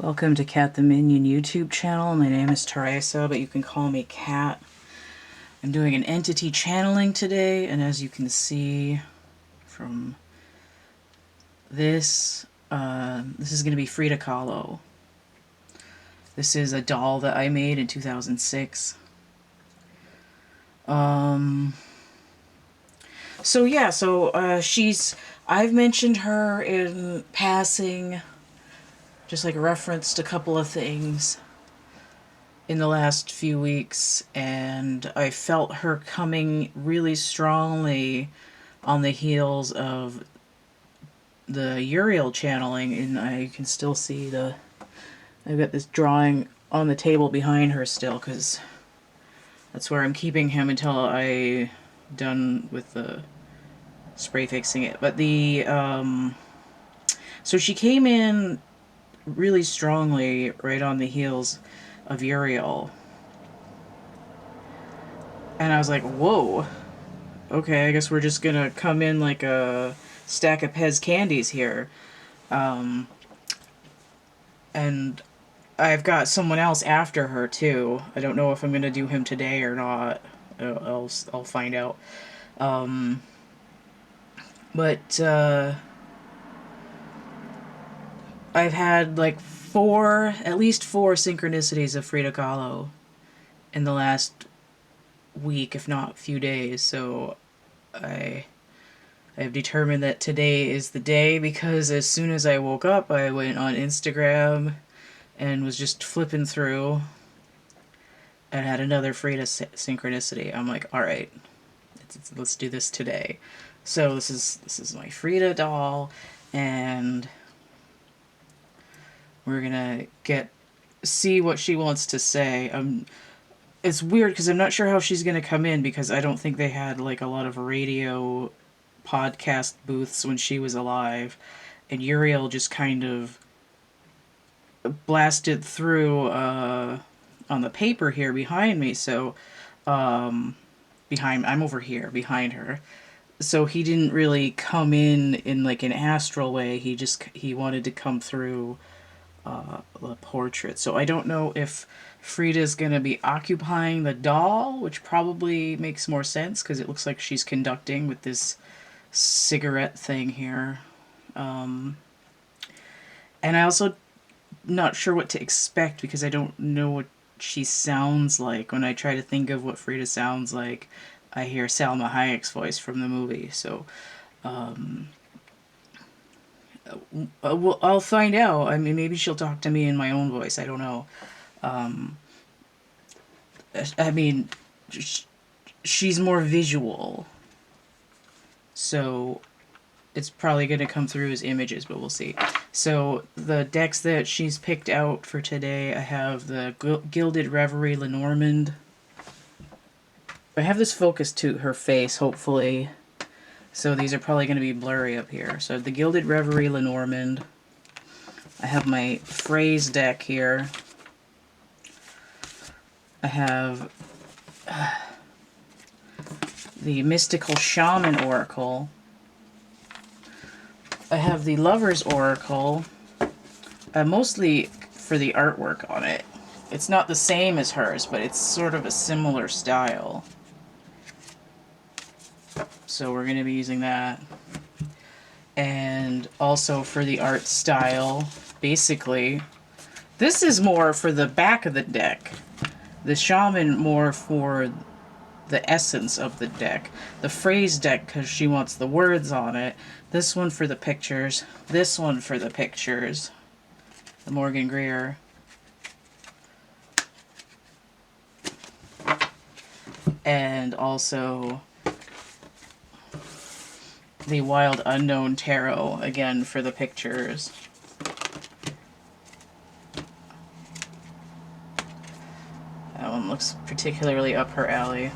Welcome to Cat the Minion YouTube channel. My name is Theresa, but you can call me Cat. I'm doing an entity channeling today, and as you can see from this, this is going to be Frida Kahlo. This is a doll that I made in 2006. I've mentioned her in passing, just like referenced a couple of things in the last few weeks, and I felt her coming really strongly on the heels of the Uriel channeling, and I can still see I've got this drawing on the table behind her still, because that's where I'm keeping him until I'm done with the spray fixing it. But so she came in really strongly right on the heels of Uriel. And I was like, whoa. Okay, I guess we're just gonna come in like a stack of Pez candies here. And I've got someone else after her too. I don't know if I'm gonna do him today or not. I'll find out. But I've had like at least four synchronicities of Frida Kahlo in the last week, if not few days. So I've determined that today is the day, because as soon as I woke up, I went on Instagram and was just flipping through and had another Frida synchronicity. I'm like, all right, let's do this today. So this is my Frida doll, and we're gonna see what she wants to say. It's weird because I'm not sure how she's gonna come in, because I don't think they had like a lot of radio podcast booths when she was alive, and Uriel just kind of blasted through on the paper here behind me. So I'm over here behind her. So he didn't really come in like an astral way. He wanted to come through the portrait. So I don't know if Frida's gonna be occupying the doll, which probably makes more sense because it looks like she's conducting with this cigarette thing here. And I also not sure what to expect, because I don't know what she sounds like. When I try to think of what Frida sounds like, I hear Salma Hayek's voice from the movie. So I'll find out. I mean, maybe she'll talk to me in my own voice. I don't know. I mean, she's more visual, so it's probably going to come through as images, but we'll see. So the decks that she's picked out for today, I have the Gilded Reverie Lenormand. I have this focused to her face, hopefully, so these are probably going to be blurry up here. So the Gilded Reverie Lenormand. I have my phrase deck here. I have the Mystical Shaman Oracle. I have the Lover's Oracle, mostly for the artwork on it. It's not the same as hers, but it's sort of a similar style. So we're going to be using that. And also for the art style, basically, this is more for the back of the deck. The Shaman more for the essence of the deck. The phrase deck because she wants the words on it. This one for the pictures. This one for the pictures. The Morgan Greer. And also the Wild Unknown Tarot, again for the pictures. That one looks particularly up her alley.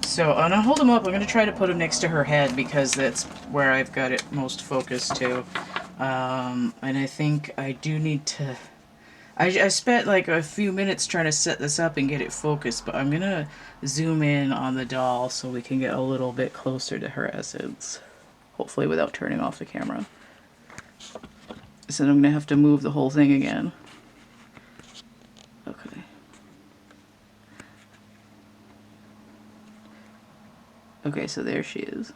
So I'm going to hold them up. I'm going to try to put them next to her head, because that's where I've got it most focused to. And I think I do need to... I spent like a few minutes trying to set this up and get it focused, but I'm going to zoom in on the doll so we can get a little bit closer to her essence. Hopefully without turning off the camera. So I'm going to have to move the whole thing again. Okay. Okay, so there she is.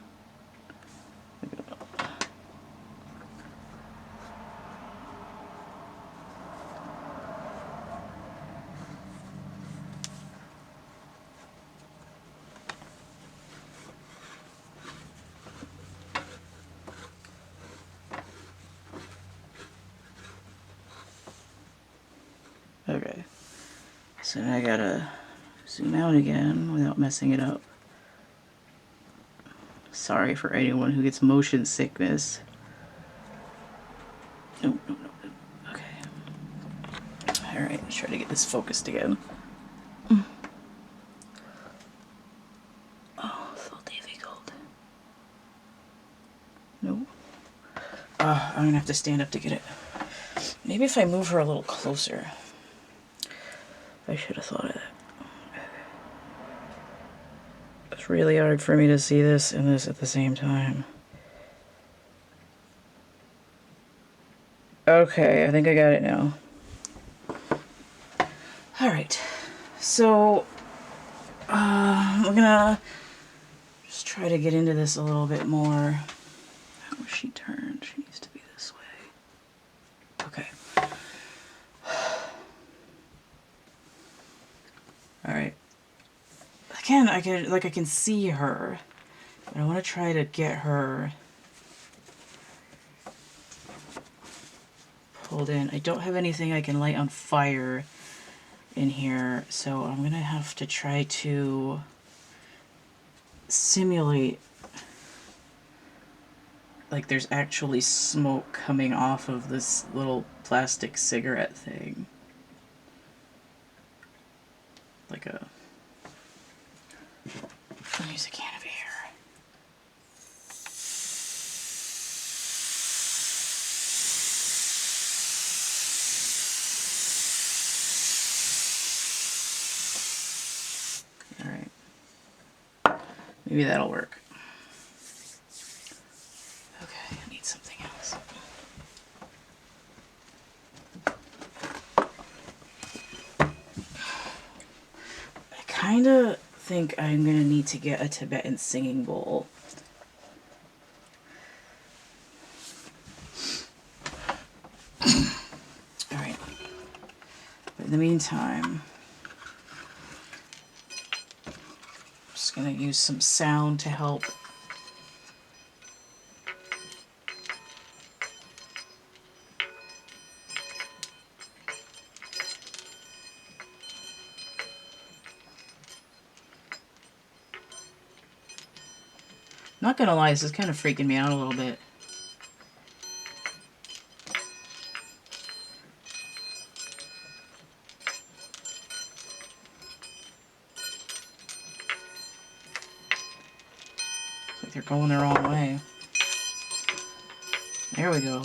Okay. So now I gotta zoom out again without messing it up. Sorry for anyone who gets motion sickness. No. Okay. Alright, let's try to get this focused again. Oh, so difficult. No. I'm gonna have to stand up to get it. Maybe if I move her a little closer. I should have thought of that. It's really hard for me to see this and this at the same time. Okay, I think I got it now. Alright, so we're gonna just try to get into this a little bit more. How is she turned? She needs to be this way. Okay. Alright. Again, I can see her. But I want to try to get her pulled in. I don't have anything I can light on fire in here, so I'm gonna have to try to simulate like there's actually smoke coming off of this little plastic cigarette thing. Like a... I'll use a can of air. Alright. Maybe that'll work. Okay, I need something else. I kinda think I'm gonna need to get a Tibetan singing bowl. Alright. But in the meantime, I'm just gonna use some sound to help. Not gonna lie, this is kind of freaking me out a little bit. It's like they're going the wrong way. There we go.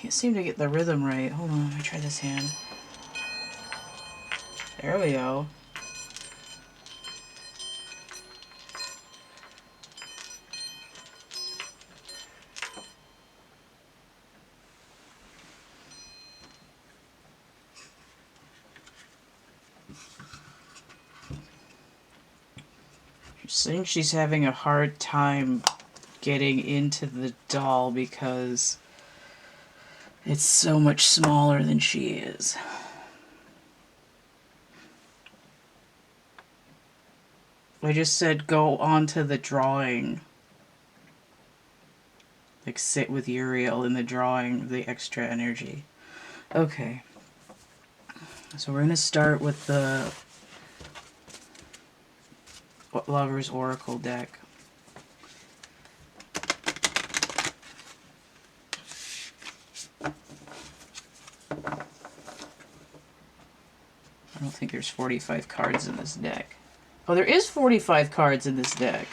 Can't seem to get the rhythm right. Hold on, let me try this hand. There we go. I think she's having a hard time getting into the doll because it's so much smaller than she is. I just said go onto the drawing. Like sit with Uriel in the drawing, the extra energy. Okay. So we're going to start with the Lover's Oracle deck. I don't think there's 45 cards in this deck. Oh, there is 45 cards in this deck.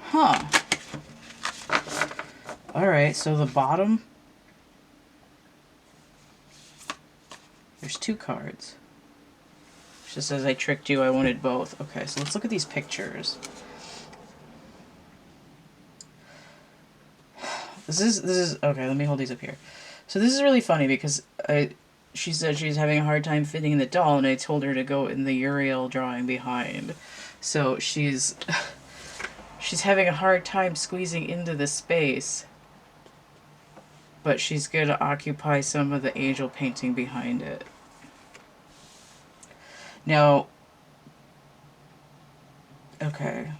Huh. Alright, so the bottom... There's 2 cards. She says, I tricked you, I wanted both. Okay, so let's look at these pictures. This is okay, let me hold these up here. So this is really funny because she said she's having a hard time fitting in the doll, and I told her to go in the Uriel drawing behind. So she's having a hard time squeezing into the space, but she's going to occupy some of the angel painting behind it. Now, okay.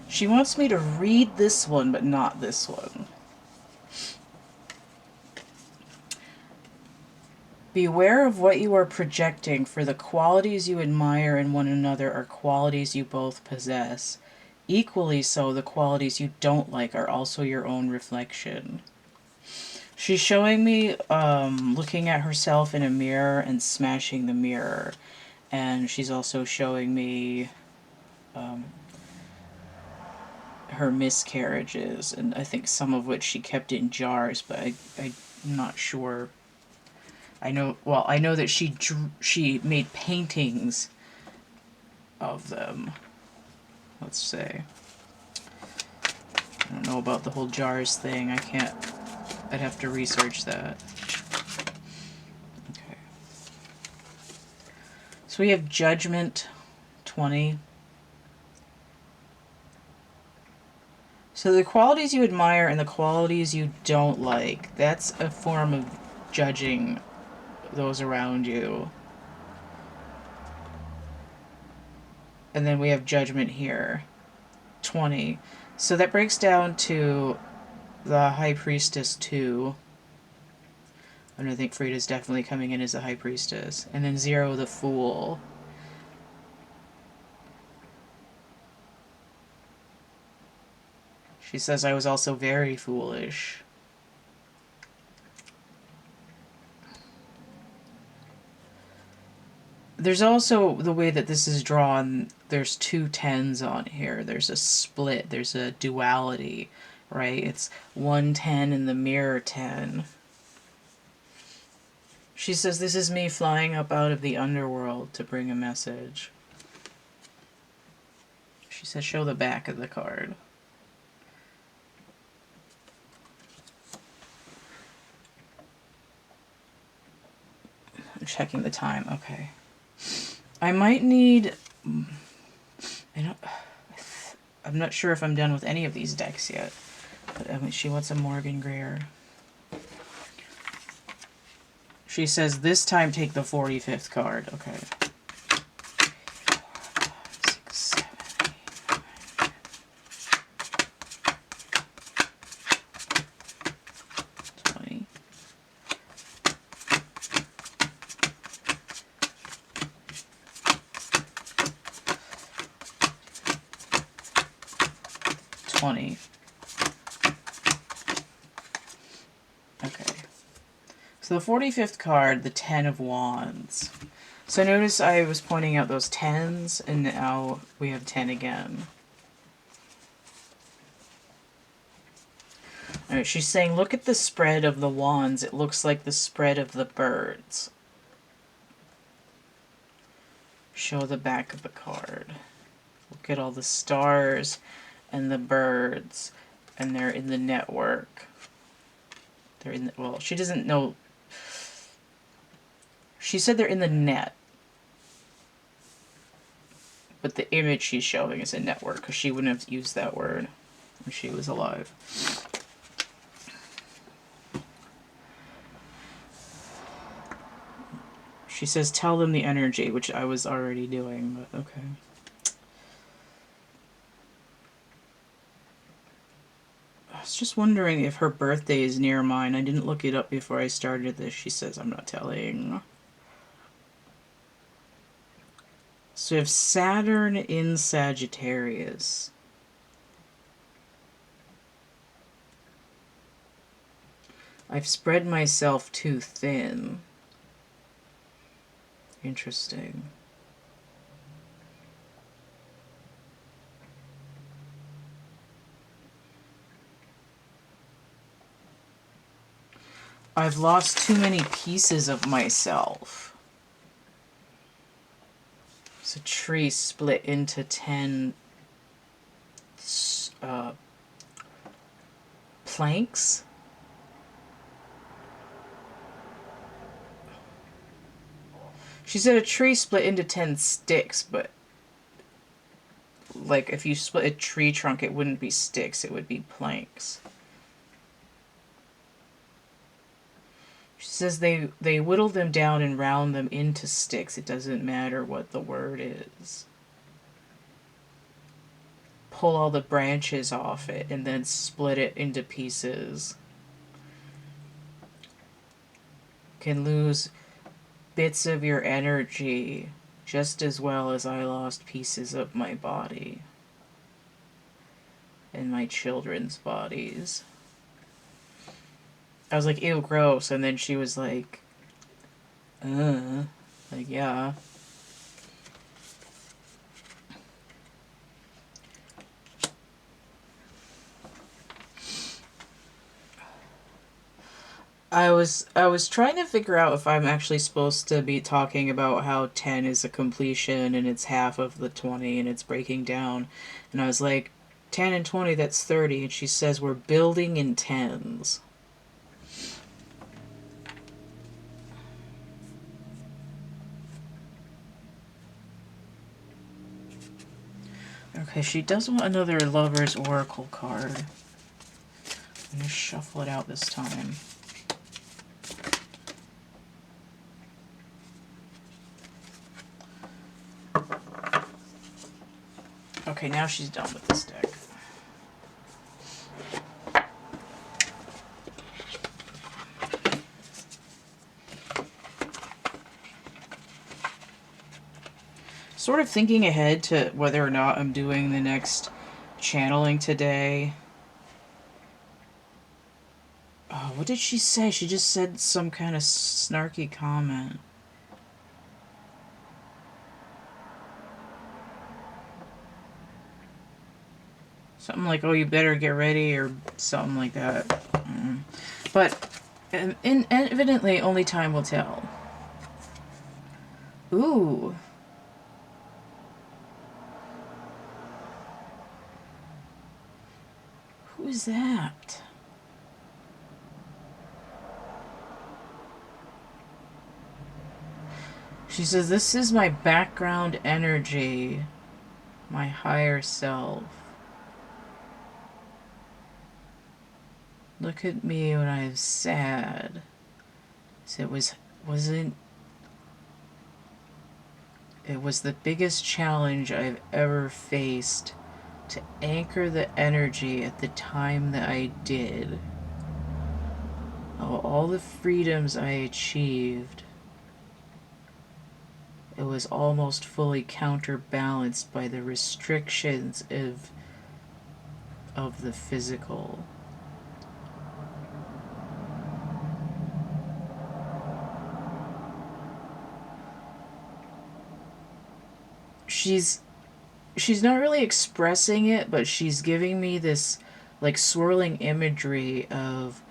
She wants me to read this one, but not this one. Beware of what you are projecting, for the qualities you admire in one another are qualities you both possess. Equally so, the qualities you don't like are also your own reflection. She's showing me looking at herself in a mirror and smashing the mirror. And she's also showing me her miscarriages, and I think some of which she kept in jars, but I'm not sure. I know that she made paintings of them. Let's say. I don't know about the whole jars thing. I'd have to research that. Okay. So we have Judgment 20. So the qualities you admire and the qualities you don't like, that's a form of judging those around you. And then we have Judgment here, 20. So that breaks down to the High Priestess 2. And I think Frida's definitely coming in as the High Priestess. And then 0, the Fool. She says, I was also very foolish. There's also the way that this is drawn, there's 2 10s on here. There's a split, there's a duality, right? It's 1 10 in the mirror 10. She says, this is me flying up out of the underworld to bring a message. She says, show the back of the card. I'm checking the time. Okay. I might need... I'm not sure if I'm done with any of these decks yet. But she wants a Morgan Greer. She says, this time take the 45th card. Okay. 6, 7, 8, 20. 20. Okay. So the 45th card, the 10 of Wands. So notice I was pointing out those 10s, and now we have 10 again. Alright, she's saying, look at the spread of the wands. It looks like the spread of the birds. Show the back of the card. Look at all the stars and the birds, and they're in the network. They're in the, well, she doesn't know. She said they're in the net. But the image she's showing is a network, because she wouldn't have used that word when she was alive. She says, tell them the energy, which I was already doing, but okay. I was just wondering if her birthday is near mine. I didn't look it up before I started this. She says, I'm not telling. So we have Saturn in Sagittarius. I've spread myself too thin. Interesting. I've lost too many pieces of myself. It's a tree split into 10 planks. She said a tree split into 10 sticks, but like if you split a tree trunk, it wouldn't be sticks, it would be planks. She says they whittle them down and round them into sticks. It doesn't matter what the word is. Pull all the branches off it and then split it into pieces. Can lose bits of your energy just as well as I lost pieces of my body and my children's bodies. I was like, ew, gross. And then she was like, like, yeah. I was trying to figure out if I'm actually supposed to be talking about how 10 is a completion and it's half of the 20 and it's breaking down. And I was like, 10 and 20, that's 30. And she says we're building in tens. Okay, she does want another Lover's Oracle card. I'm going to shuffle it out this time. Okay, now she's done with this deck. Sort of thinking ahead to whether or not I'm doing the next channeling today. Oh, what did she say? She just said some kind of snarky comment. Something like, oh, you better get ready, or something like that. But evidently, only time will tell. Ooh. Who is that? She says, this is my background energy, my higher self. Look at me when I'm sad. So it was the biggest challenge I've ever faced, to anchor the energy at the time that I did. All the freedoms I achieved, it was almost fully counterbalanced by the restrictions of the physical. She's not really expressing it, but she's giving me this like swirling imagery of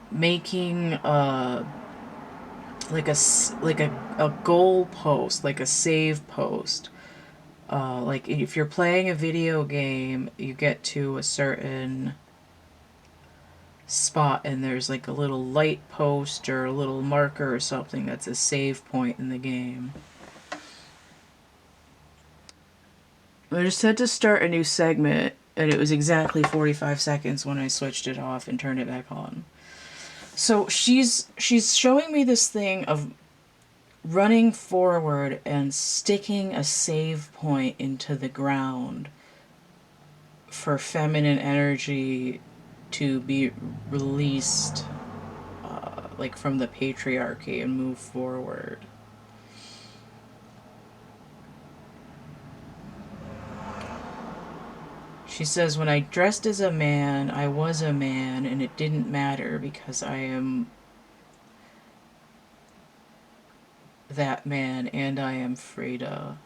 making like a goal post, like a save post. Like if you're playing a video game, you get to a certain spot and there's like a little light post or a little marker or something that's a save point in the game. I just had to start a new segment, and it was exactly 45 seconds when I switched it off and turned it back on. So she's showing me this thing of running forward and sticking a save point into the ground for feminine energy to be released, like from the patriarchy, and move forward. She says, when I dressed as a man, I was a man, and it didn't matter because I am that man, and I am Frida.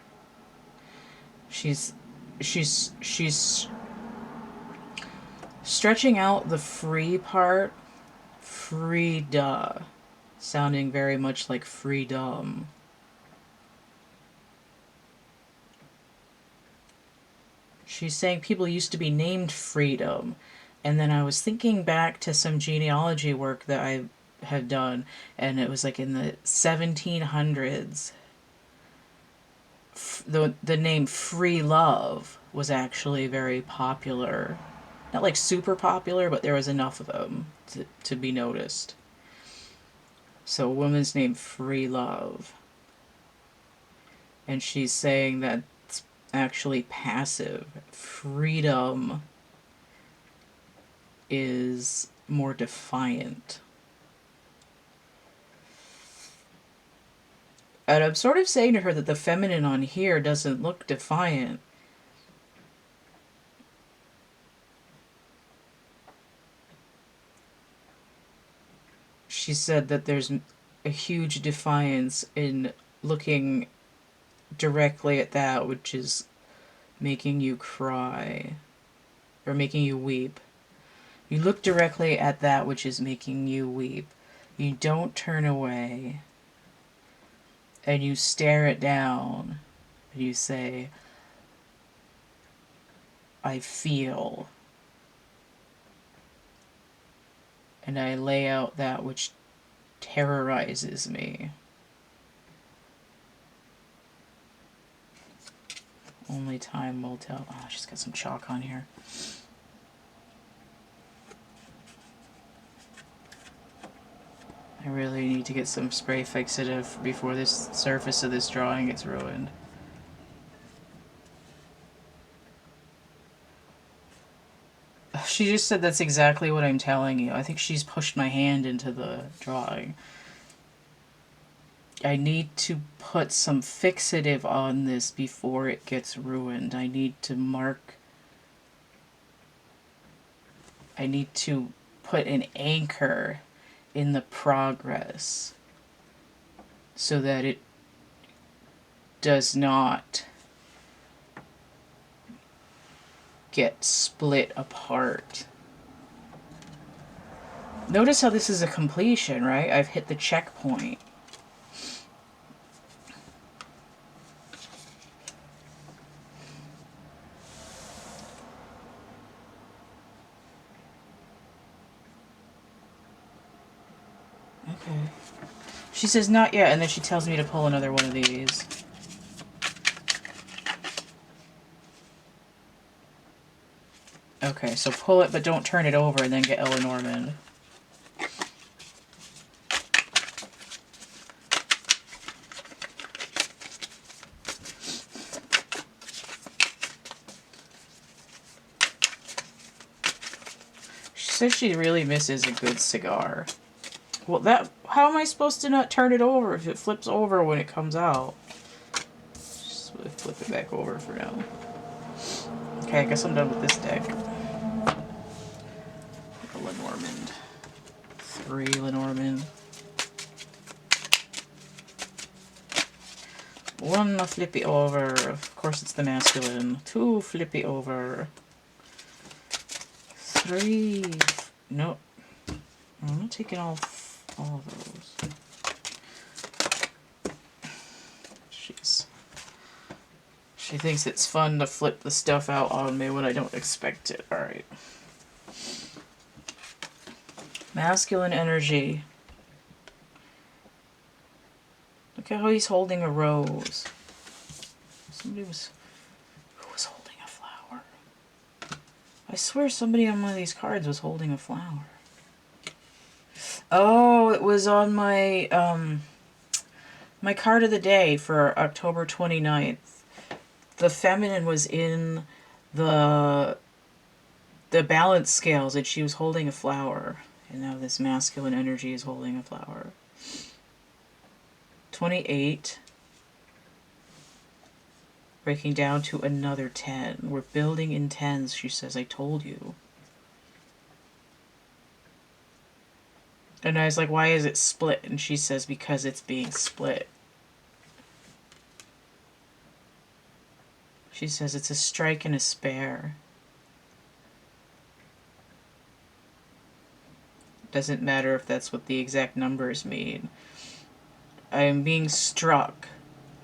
She's she's stretching out the free part, Frida, sounding very much like freedom. She's saying people used to be named Freedom. And then I was thinking back to some genealogy work that I had done, and it was like in the 1700s. The name Free Love was actually very popular. Not like super popular, but there was enough of them to be noticed. So a woman's named Free Love. And she's saying that it's actually passive. Freedom is more defiant. And I'm sort of saying to her that the feminine on here doesn't look defiant. She said that there's a huge defiance in looking directly at that which is making you cry or making you weep. You look directly at that which is making you weep. You don't turn away. And you stare it down. And you say, I feel. And I lay out that which terrorizes me. Only time will tell. Oh, she's got some chalk on here. I really need to get some spray fixative before this surface of this drawing gets ruined. She just said that's exactly what I'm telling you. I think she's pushed my hand into the drawing. I need to put some fixative on this before it gets ruined. I need to mark. I need to put an anchor in the progress so that it does not get split apart. Notice how this is a completion, right? I've hit the checkpoint. Okay. She says not yet, and then she tells me to pull another one of these. Okay, so pull it, but don't turn it over, and then get Ella Normand. She says she really misses a good cigar. Well, how am I supposed to not turn it over if it flips over when it comes out? Just flip it back over for now. Okay, I guess I'm done with this deck. Lenormand. 3 Lenormand. 1 flippy over. Of course it's the masculine. 2 flippy over. 3. Nope. I'm not taking all of those. She thinks it's fun to flip the stuff out on me when I don't expect it. Alright. Masculine energy. Look at how he's holding a rose. Who was holding a flower? I swear somebody on one of these cards was holding a flower. Oh, it was on my my card of the day for October 29th. The feminine was in the balance scales, and she was holding a flower. And now this masculine energy is holding a flower. 28. Breaking down to another 10. We're building in 10s, she says. I told you. And I was like, why is it split? And she says, because it's being split. She says it's a strike and a spare. Doesn't matter if that's what the exact numbers mean. I am being struck.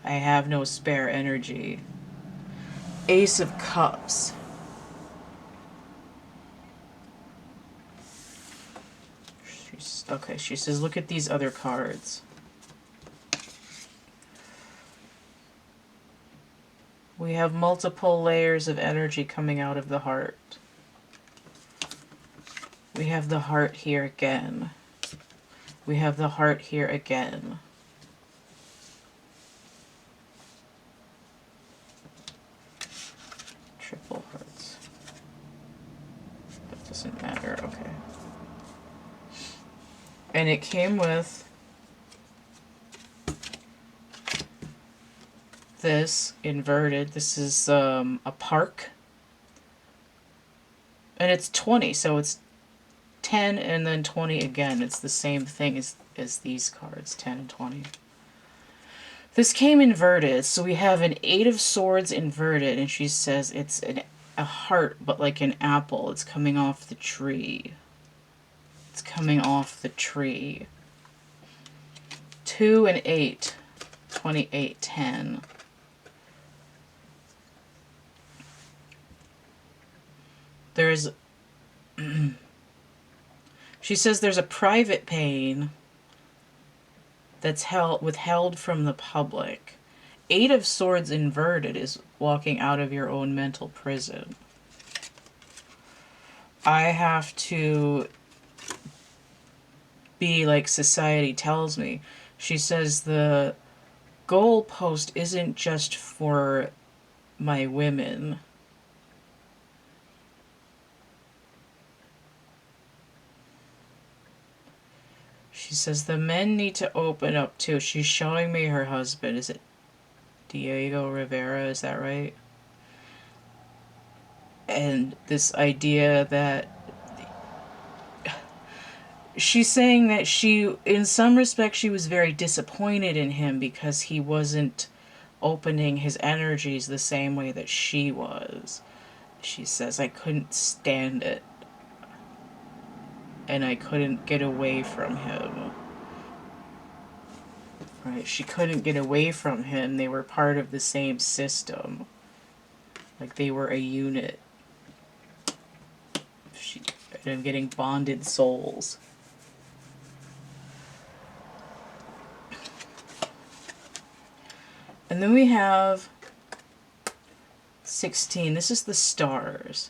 I have no spare energy. Ace of Cups. Okay, she says, look at these other cards. We have multiple layers of energy coming out of the heart. We have the heart here again. We have the heart here again. Triple hearts. That doesn't matter, okay. And it came with this inverted. This is a park. And it's 20, so it's 10 and then 20 again. It's the same thing as these cards, 10 and 20. This came inverted, so we have an 8 of Swords inverted, and she says it's a heart, but like an apple. It's coming off the tree. It's coming off the tree. 2 and 8. 28, 10. There's... She says there's a private pain that's withheld from the public. 8 of Swords inverted is walking out of your own mental prison. I have to be like society tells me. She says the goalpost isn't just for my women. She says the men need to open up too. She's showing me her husband. Is it Diego Rivera? Is that right? And this idea that she's saying that she, in some respects, she was very disappointed in him because he wasn't opening his energies the same way that she was. She says, I couldn't stand it. And I couldn't get away from him. Right? She couldn't get away from him. They were part of the same system. Like they were a unit. I'm getting bonded souls. And then we have 16. This is the stars.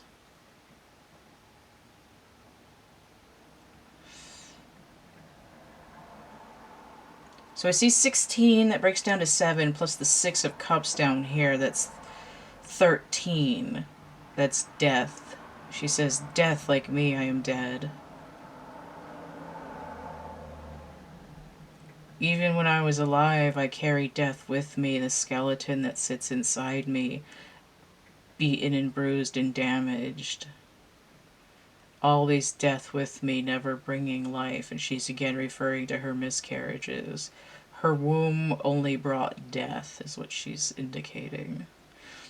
So I see 16, that breaks down to 7, plus the 6 of cups down here, that's 13. That's death. She says, death like me, I am dead. Even when I was alive, I carry death with me, the skeleton that sits inside me, beaten and bruised and damaged. Always death with me, never bringing life. And she's again referring to her miscarriages. Her womb only brought death, is what she's indicating.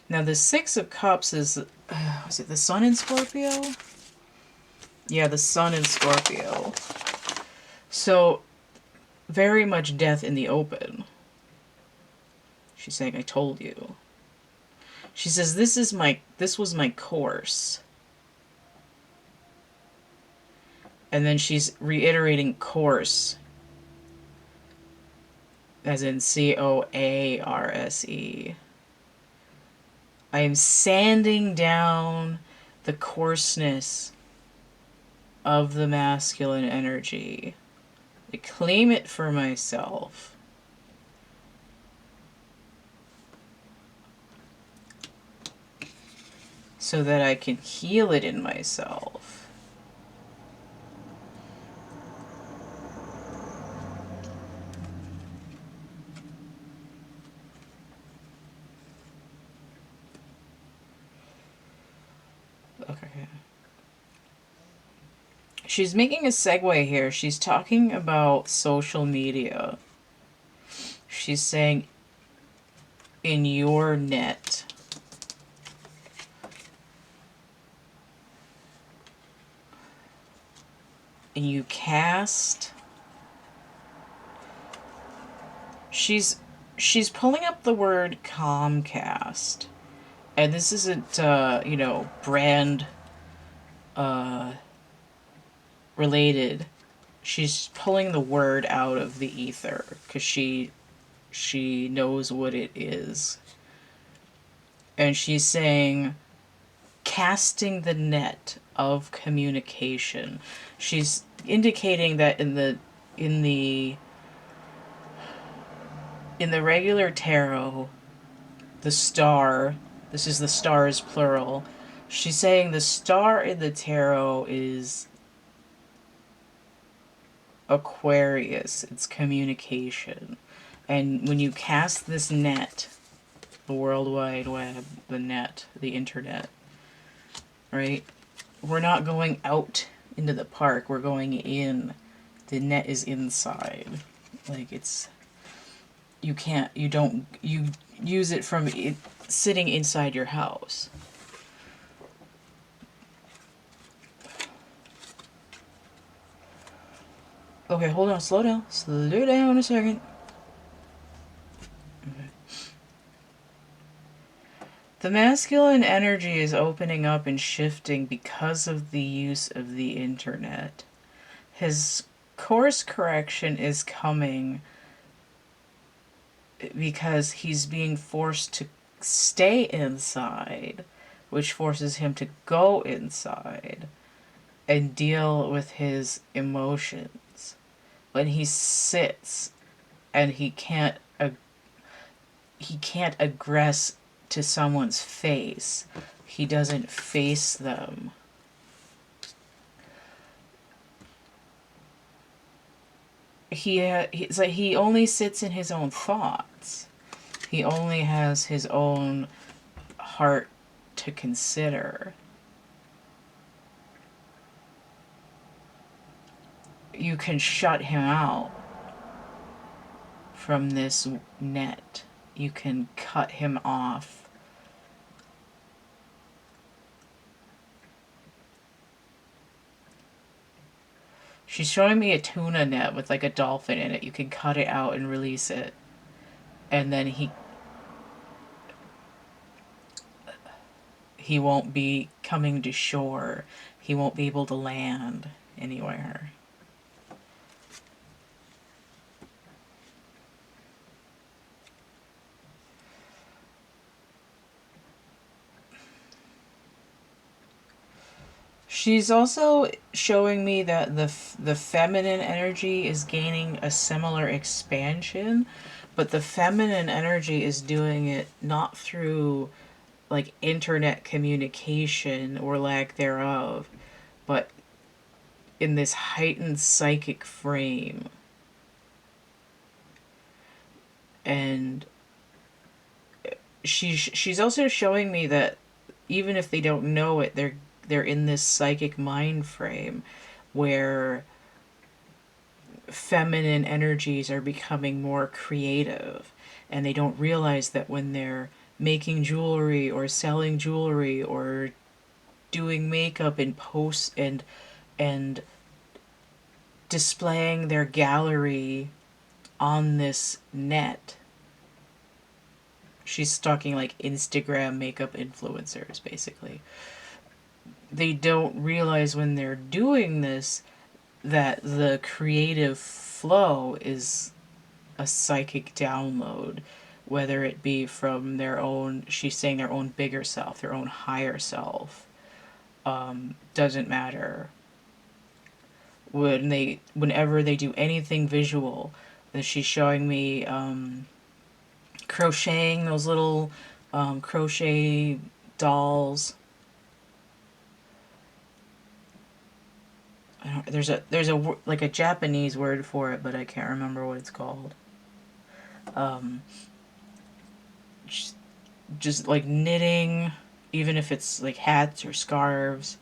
Now the 6 of Cups is it the Sun in Scorpio? Yeah, the Sun in Scorpio. So, very much death in the open. She's saying, I told you. She says, this was my course. And then she's reiterating course, as in C-O-A-R-S-E. I am sanding down the coarseness of the masculine energy. I claim it for myself. So that I can heal it in myself. Okay. She's making a segue here. She's talking about social media. She's saying, in your net. and you cast... She's pulling up the word Comcast. And this isn't, brand related. She's pulling the word out of the ether because she knows what it is. And she's saying, casting the net of communication. She's indicating that in the regular tarot, the star, this is the stars plural, she's saying the star in the tarot is Aquarius, it's communication. And when you cast this net, the World Wide Web, the net, the internet, right? We're not going out into the park, we're going in. The net is inside. Like, it's... You use it from sitting inside your house. Okay, hold on, slow down a second. Okay. The masculine energy is opening up and shifting because of the use of the internet. His course correction is coming because he's being forced to stay inside, which forces him to go inside and deal with his emotions. When he sits and he can't aggress to someone's face, he doesn't face them. It's like he only sits in his own thoughts. He only has his own heart to consider. You can shut him out from this net. You can cut him off. She's showing me a tuna net with like a dolphin in it. You can cut it out and release it. And then he won't be coming to shore. He won't be able to land anywhere. She's also showing me that the feminine energy is gaining a similar expansion, but the feminine energy is doing it not through like internet communication or lack thereof, but in this heightened psychic frame. And she's also showing me that even if they don't know it, they're in this psychic mind frame where feminine energies are becoming more creative, and they don't realize that when they're making jewelry or selling jewelry or doing makeup and posts and displaying their gallery on this net. She's talking like Instagram makeup influencers, basically. They don't realize when they're doing this that the creative flow is a psychic download, whether it be from their own, she's saying their own bigger self, their own higher self. Doesn't matter. Whenever they do anything visual, she's showing me crocheting those little crochet dolls. There's a like a Japanese word for it, but I can't remember what it's called. Just like knitting, even if it's like hats or scarves.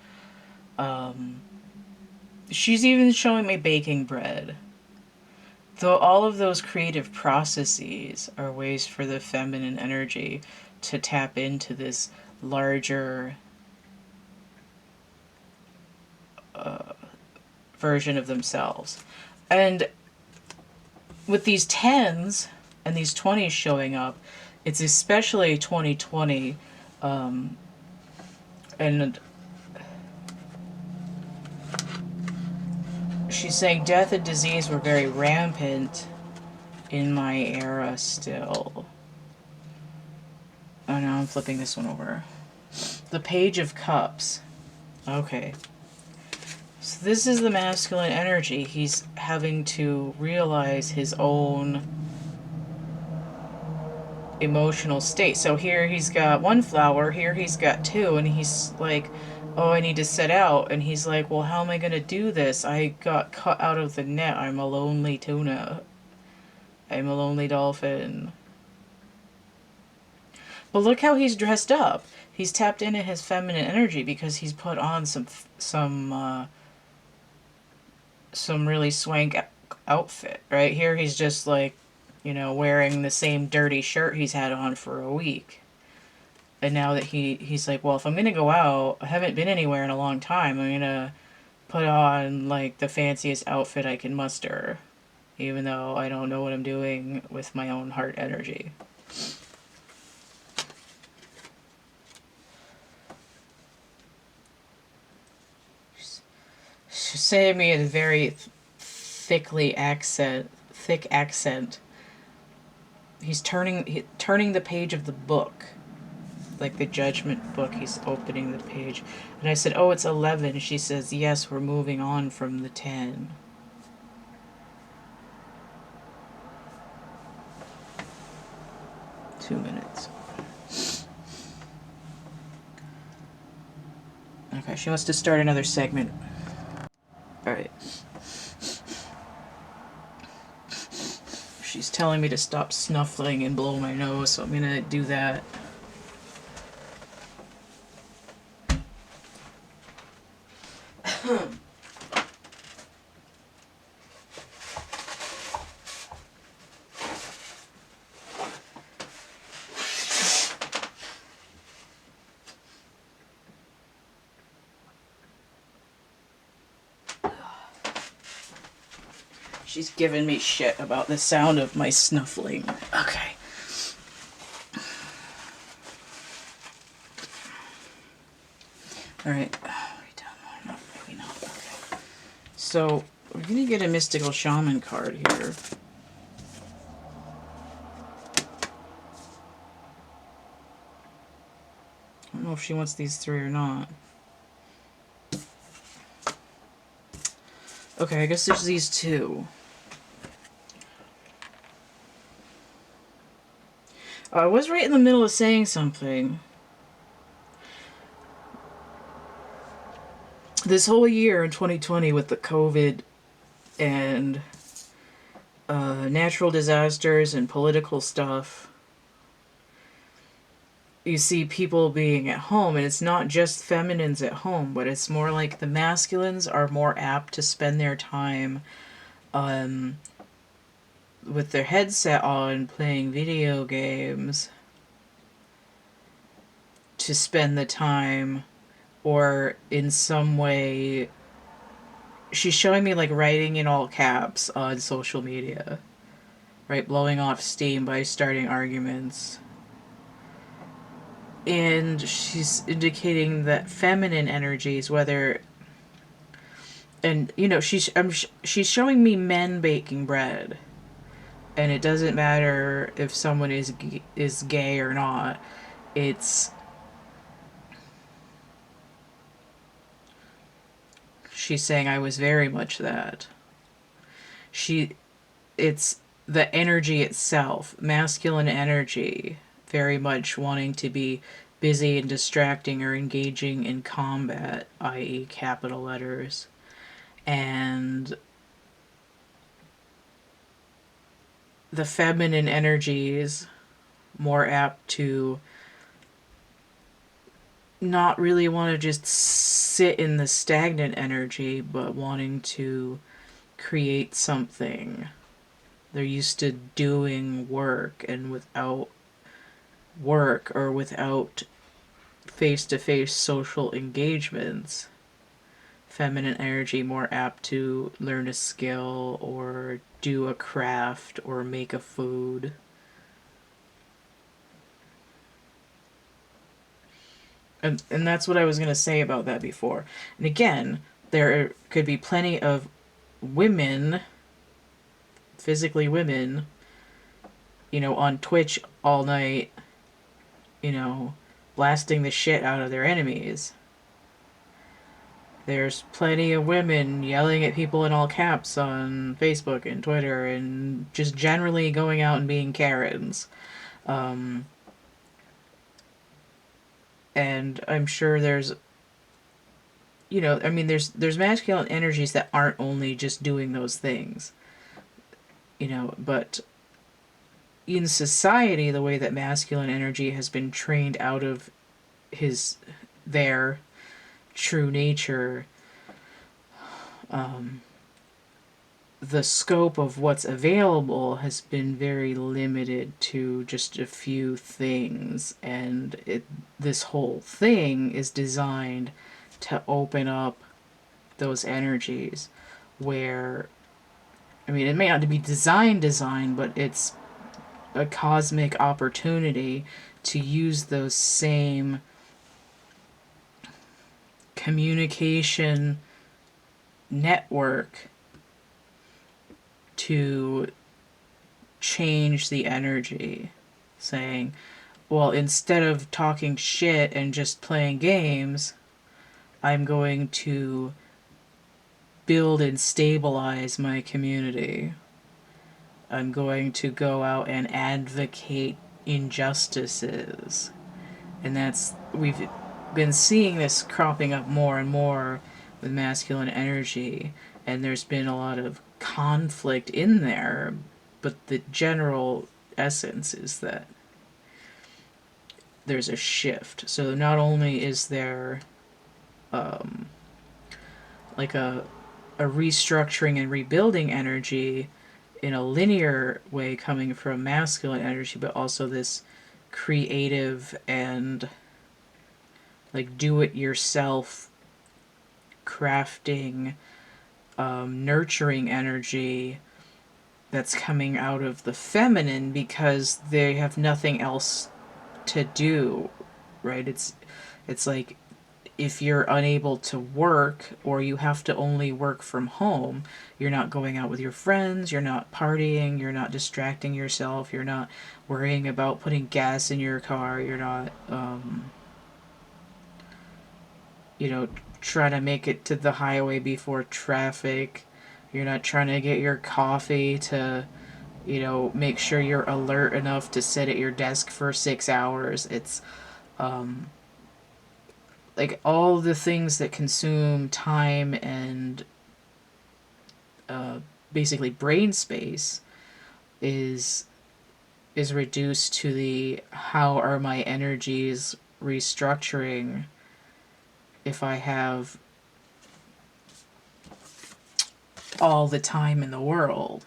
She's even showing me baking bread. Though all of those creative processes are ways for the feminine energy to tap into this larger version of themselves. And with these 10s and these 20s showing up, it's especially 2020, and she's saying death and disease were very rampant in my era still. Oh, now I'm flipping this one over. The Page of Cups. Okay. So this is the masculine energy. He's having to realize his own emotional state. So here he's got one flower, here he's got two, and he's like, oh, I need to set out. And he's like, well, how am I going to do this? I got cut out of the net. I'm a lonely tuna. I'm a lonely dolphin. But look how he's dressed up. He's tapped into his feminine energy because he's put on some really swank outfit. Right here he's just like, you know, wearing the same dirty shirt he's had on for a week. And now that he's like, well, if I'm going to go out, I haven't been anywhere in a long time, I'm going to put on, like, the fanciest outfit I can muster. Even though I don't know what I'm doing with my own heart energy. She's saying me in a very thick accent. He's turning the page of the book. Like the judgment book, he's opening the page. And I said, oh, it's 11. She says, yes, we're moving on from the 10. Two minutes. Okay, she wants to start another segment. Alright. She's telling me to stop snuffling and blow my nose, so I'm gonna do that. She's giving me shit about the sound of my snuffling. Okay. Alright. No, maybe not. Okay. So, we're gonna get a mystical shaman card here. I don't know if she wants these three or not. Okay, I guess there's these two. I was right in the middle of saying something. This whole year in 2020 with the COVID and natural disasters and political stuff, you see people being at home, and it's not just feminines at home, but it's more like the masculines are more apt to spend their time with their headset on playing video games to spend the time, or in some way she's showing me like writing in all caps on social media, right? Blowing off steam by starting arguments. And she's indicating that feminine energies, whether, and you know, she's showing me men baking bread, and it doesn't matter if someone is gay or not. She's saying I was very much that. It's the energy itself, masculine energy, very much wanting to be busy and distracting or engaging in combat, i.e. capital letters. And the feminine energies more apt to not really want to just sit in the stagnant energy, but wanting to create something. They're used to doing work, and without work or without face-to-face social engagements, feminine energy more apt to learn a skill or do a craft or make a food. And that's what I was going to say about that before. And again, there could be plenty of women, physically women, on Twitch all night, blasting the shit out of their enemies. There's plenty of women yelling at people in all caps on Facebook and Twitter and just generally going out and being Karens. And I'm sure there's there's masculine energies that aren't only just doing those things. But in society, the way that masculine energy has been trained out of their true nature, the scope of what's available has been very limited to just a few things, and this whole thing is designed to open up those energies where, it may not be design, but it's a cosmic opportunity to use those same communication network to change the energy, saying, well, instead of talking shit and just playing games, I'm going to build and stabilize my community. I'm going to go out and advocate injustices. And we've been seeing this cropping up more and more with masculine energy, and there's been a lot of conflict in there, but the general essence is that there's a shift. So not only is there like a restructuring and rebuilding energy in a linear way coming from masculine energy, but also this creative and like do-it-yourself crafting, nurturing energy that's coming out of the feminine because they have nothing else to do, right? It's like if you're unable to work or you have to only work from home, you're not going out with your friends, you're not partying, you're not distracting yourself, you're not worrying about putting gas in your car, you're not trying to make it to the highway before traffic. You're not trying to get your coffee to, make sure you're alert enough to sit at your desk for 6 hours. It's like all the things that consume time and basically brain space is reduced to the how are my energies restructuring if I have all the time in the world.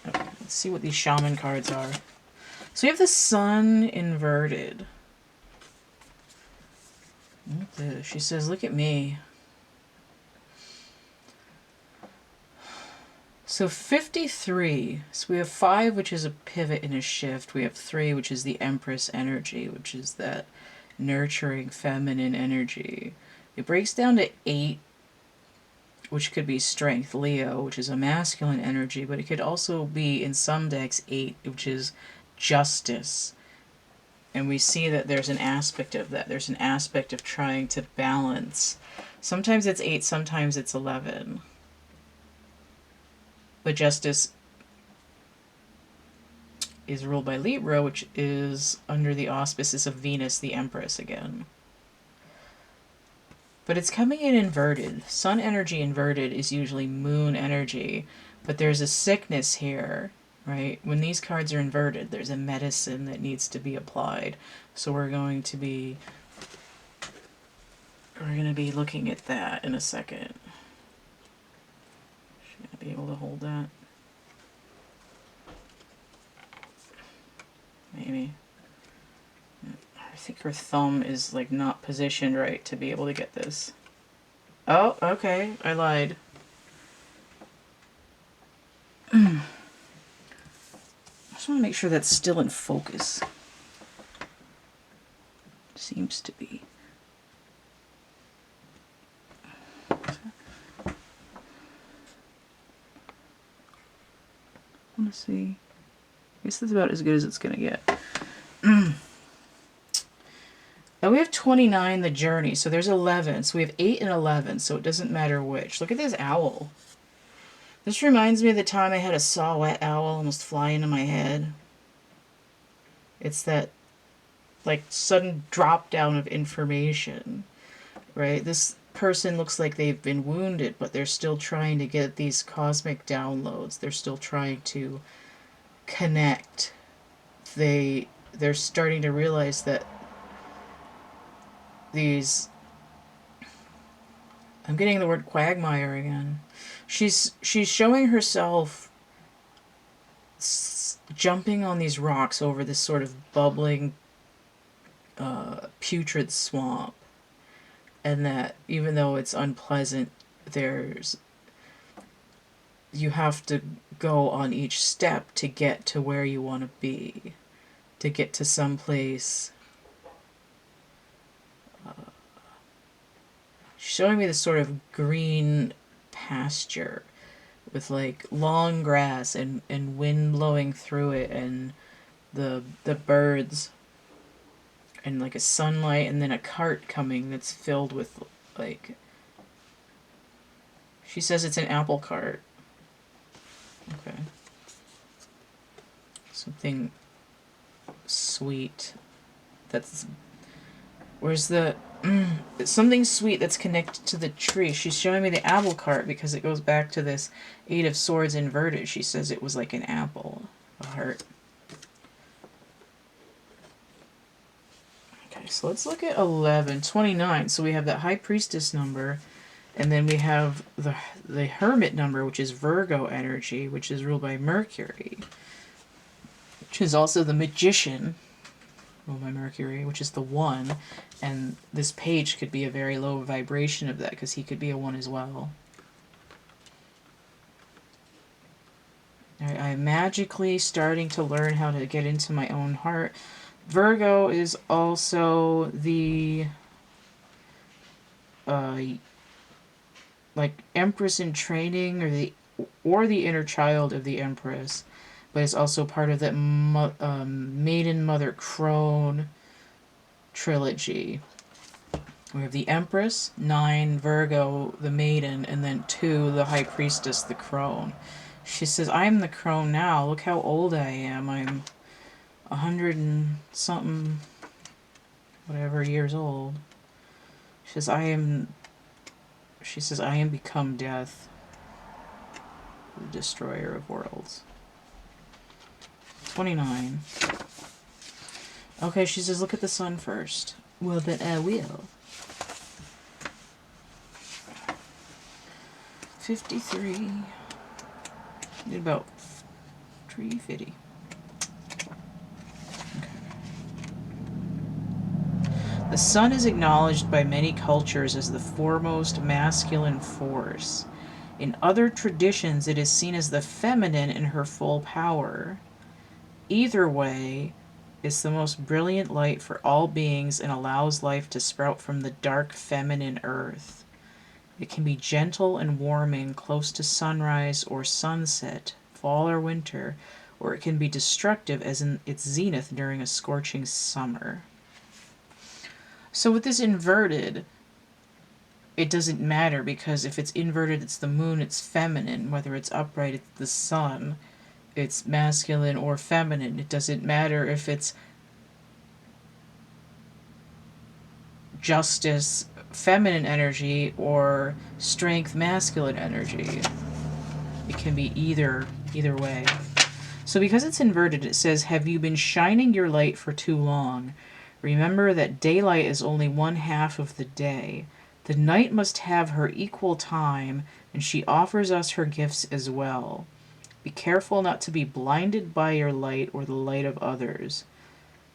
Okay, let's see what these shaman cards are. So we have the sun inverted. She says, look at me. So 53. So we have 5, which is a pivot and a shift. We have 3, which is the Empress energy, which is that nurturing feminine energy. It breaks down to 8, which could be strength, Leo, which is a masculine energy, but it could also be, in some decks, 8, which is justice. And we see that there's an aspect of that. There's an aspect of trying to balance. Sometimes it's 8, sometimes it's 11. But justice is ruled by Libra, which is under the auspices of Venus, the Empress, again. But it's coming in inverted. Sun energy inverted is usually moon energy, but there's a sickness here, right? When these cards are inverted, there's a medicine that needs to be applied. So we're going to be looking at that in a second. Should I be able to hold that? Maybe. I think her thumb is like not positioned right to be able to get this. Oh, okay, I lied. I just want to make sure that's still in focus. Seems to be. I want to see. I guess that's about as good as it's going to get. Now we have 29, the journey, so there's 11. So we have 8 and 11, so it doesn't matter which. Look at this owl. This reminds me of the time I had a saw-whet owl almost fly into my head. It's that, like, sudden drop down of information, right? This person looks like they've been wounded, but they're still trying to get these cosmic downloads. They're still trying to connect. They're starting to realize that these... I'm getting the word quagmire again. She's showing herself jumping on these rocks over this sort of bubbling, putrid swamp. And that even though it's unpleasant, you have to go on each step to get to where you want to be. To get to some place. She's showing me this sort of green pasture with like long grass and wind blowing through it, and the birds, and like a sunlight, and then a cart coming that's filled with like, she says it's an apple cart. Okay. Something sweet that's... Where's the... something sweet that's connected to the tree. She's showing me the apple cart because it goes back to this 8 of Swords inverted. She says it was like an apple. A heart. Okay, so let's look at 11. 29. So we have that High Priestess number. And then we have the Hermit number, which is Virgo energy, which is ruled by Mercury. Which is also the Magician. By Mercury, which is the 1, and this page could be a very low vibration of that because he could be a 1 as well. I'm magically starting to learn how to get into my own heart. Virgo is also the like Empress in training, or the inner child of the Empress. But it's also part of that Maiden Mother Crone trilogy. We have the Empress, 9, Virgo, the Maiden, and then 2, the High Priestess, the Crone. She says, I'm the Crone now. Look how old I am. I'm 100 and something, whatever, years old. She says, I am become death, the destroyer of worlds. 29. Okay, she says, look at the sun first. Well, then I will. 53. Did about 350. Okay. The sun is acknowledged by many cultures as the foremost masculine force. In other traditions, it is seen as the feminine in her full power. Either way, it's the most brilliant light for all beings and allows life to sprout from the dark feminine earth. It can be gentle and warming close to sunrise or sunset, fall or winter, or it can be destructive as in its zenith during a scorching summer. So with this inverted, it doesn't matter because if it's inverted, it's the moon, it's feminine. Whether it's upright, it's the sun. It's masculine or feminine. It doesn't matter if it's justice, feminine energy, or strength, masculine energy. It can be either way. So because it's inverted, it says, have you been shining your light for too long? Remember that daylight is only 1/2 of the day. The night must have her equal time, and she offers us her gifts as well. Be careful not to be blinded by your light or the light of others.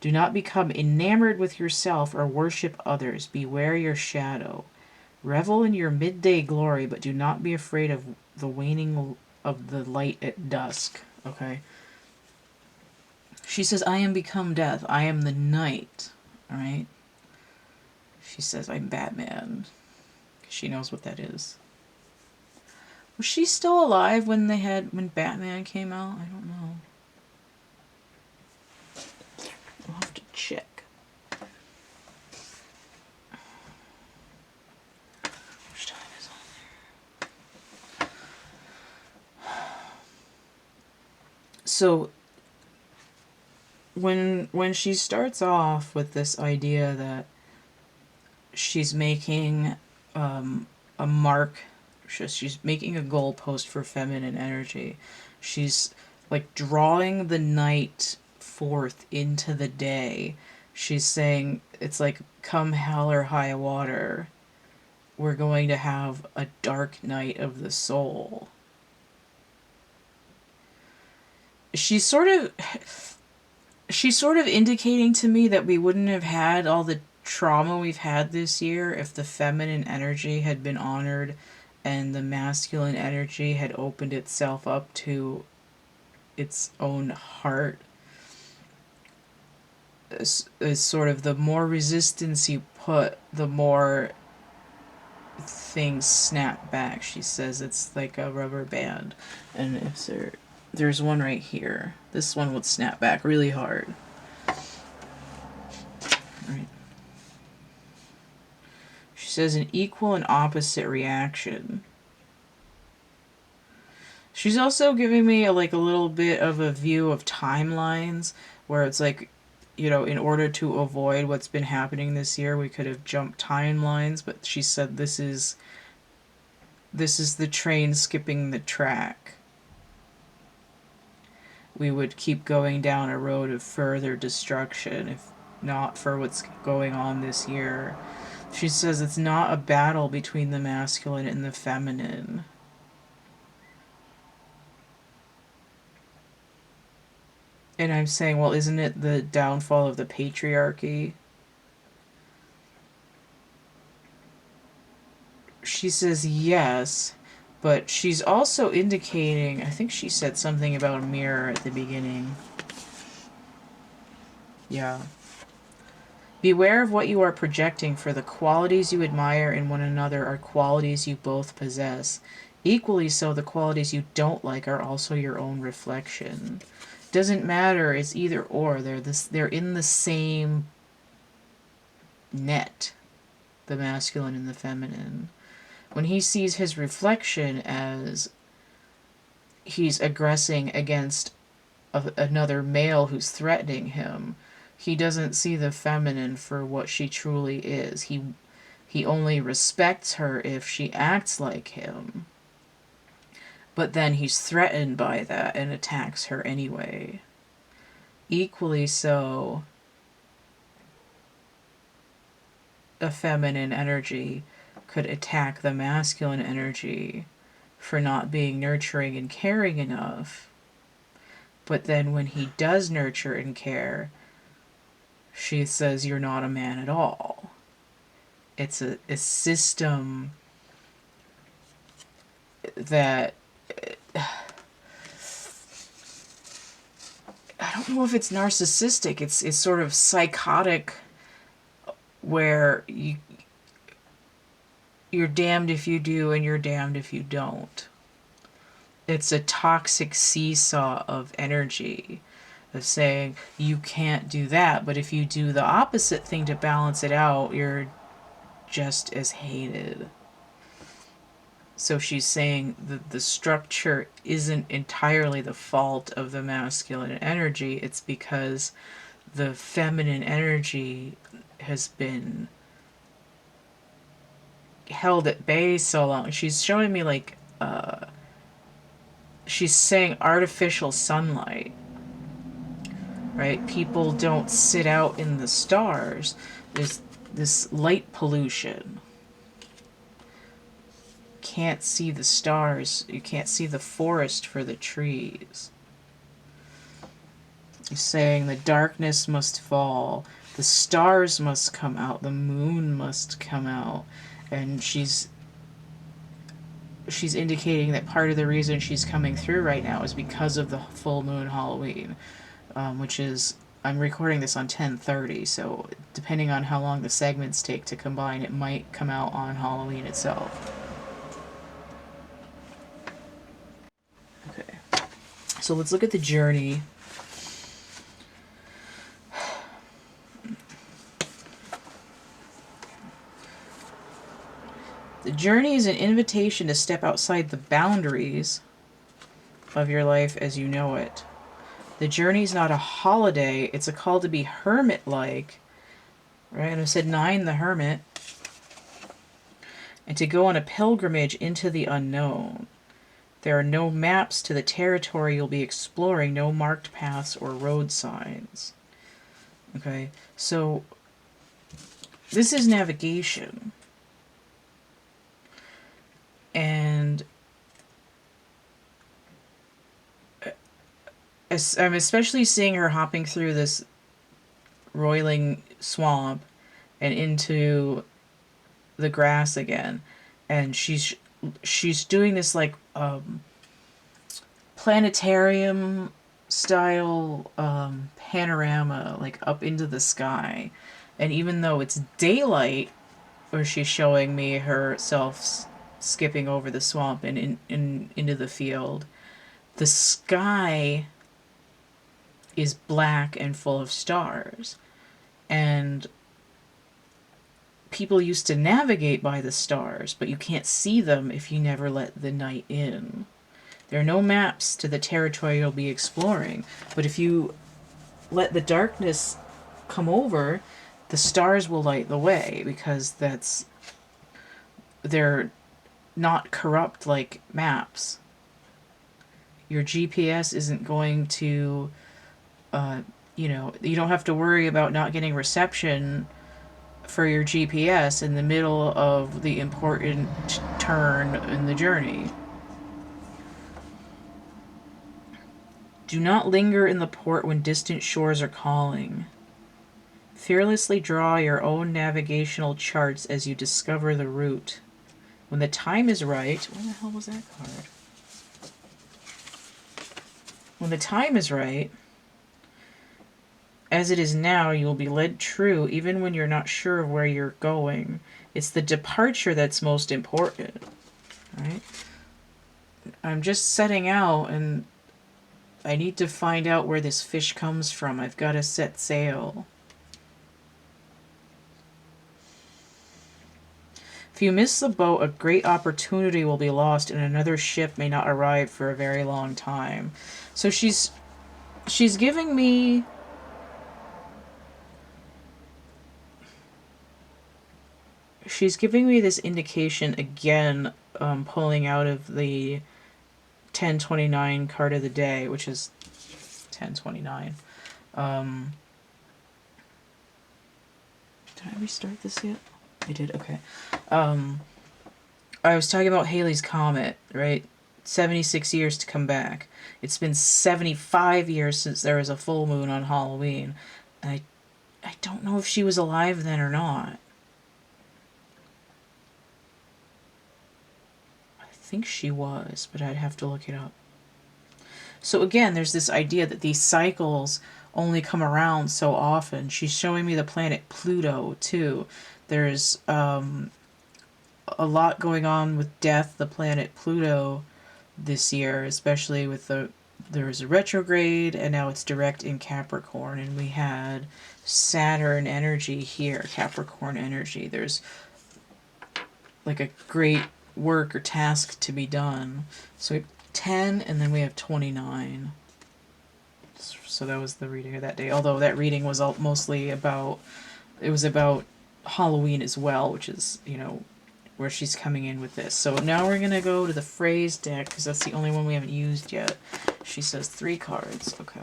Do Do not become enamored with yourself or worship others. Beware your shadow. Revel in your midday glory, but do not be afraid of the waning of the light at dusk. Okay? She says, I am become death. I am the night. Alright? She says, I'm Batman. She knows what that is. Was she still alive when Batman came out? I don't know. I'll have to check. Which time is on there? So when she starts off with this idea that she's making a mark, she's making a goalpost for feminine energy. She's like drawing the night forth into the day. She's saying it's like, come hell or high water, we're going to have a dark night of the soul. She's sort of indicating to me that we wouldn't have had all the trauma we've had this year if the feminine energy had been honored and the masculine energy had opened itself up to its own heart. As sort of the more resistance you put, the more things snap back. She says it's like a rubber band, and if there's one right here, this one would snap back really hard. Right. She says an equal and opposite reaction. She's also giving me a little bit of a view of timelines where it's like, in order to avoid what's been happening this year, we could have jumped timelines, but she said this is the train skipping the track. We would keep going down a road of further destruction if not for what's going on this year. She says it's not a battle between the masculine and the feminine. And I'm saying, well, isn't it the downfall of the patriarchy? She says yes, but she's also indicating, I think she said something about a mirror at the beginning. Yeah. Beware of what you are projecting, for the qualities you admire in one another are qualities you both possess. Equally so, the qualities you don't like are also your own reflection. Doesn't matter, it's either or. They're in the same net, the masculine and the feminine. When he sees his reflection as he's aggressing against another male who's threatening him, he doesn't see the feminine for what she truly is. He only respects her if she acts like him. But then he's threatened by that and attacks her anyway. Equally so, a feminine energy could attack the masculine energy for not being nurturing and caring enough. But then when he does nurture and care, she says, you're not a man at all. It's a system that I don't know if it's narcissistic. It's sort of psychotic, where you're damned if you do and you're damned if you don't. It's a toxic seesaw of energy, of saying you can't do that, but if you do the opposite thing to balance it out, you're just as hated. So she's saying that the structure isn't entirely the fault of the masculine energy. It's because the feminine energy has been held at bay so long. She's showing me she's saying artificial sunlight, right? People don't sit out in the stars. There's this light pollution. Can't see the stars. You can't see the forest for the trees. He's saying the darkness must fall, the stars must come out, the moon must come out, and she's indicating that part of the reason she's coming through right now is because of the full moon Halloween, which is, I'm recording this on 10:30, so depending on how long the segments take to combine, it might come out on Halloween itself. Okay, so let's look at the journey. The journey is an invitation to step outside the boundaries of your life as you know it. The journey is not a holiday, it's a call to be hermit-like, right? And I said 9, the hermit, and to go on a pilgrimage into the unknown. There are no maps to the territory you'll be exploring, no marked paths or road signs. Okay, so this is navigation. And I'm especially seeing her hopping through this roiling swamp and into the grass again. And she's doing this like planetarium style panorama, like up into the sky. And even though it's daylight, where she's showing me herself skipping over the swamp and into the field, the sky is black and full of stars. And people used to navigate by the stars, but you can't see them if you never let the night in. There are no maps to the territory you'll be exploring, but if you let the darkness come over, the stars will light the way, because they're not corrupt like maps. Your GPS isn't going to, you don't have to worry about not getting reception for your GPS in the middle of the important turn in the journey. Do not linger in the port when distant shores are calling. Fearlessly draw your own navigational charts as you discover the route. When the time is right... Where the hell was that card? When the time is right, as it is now, you will be led true even when you're not sure of where you're going. It's the departure that's most important, right? I'm just setting out, and I need to find out where this fish comes from. I've got to set sail. If you miss the boat, a great opportunity will be lost, and another ship may not arrive for a very long time. So she's giving me... She's giving me this indication again, pulling out of the 1029 card of the day, which is 1029. Did I restart this yet? I did, okay. I was talking about Halley's Comet, right? 76 years to come back. It's been 75 years since there was a full moon on Halloween. And I don't know if she was alive then or not. I think she was, but I'd have to look it up. So again, there's this idea that these cycles only come around so often. She's showing me the planet Pluto, too. There's a lot going on with death, the planet Pluto, this year, especially with there was a retrograde, and now it's direct in Capricorn, and we had Saturn energy here, Capricorn energy. There's like a great work or task to be done. So we have 10, and then we have 29. So that was the reading of that day. Although that reading was mostly about, it was about Halloween as well, which is, where she's coming in with this. So now we're going to go to the phrase deck, because that's the only one we haven't used yet. She says 3 cards. Okay.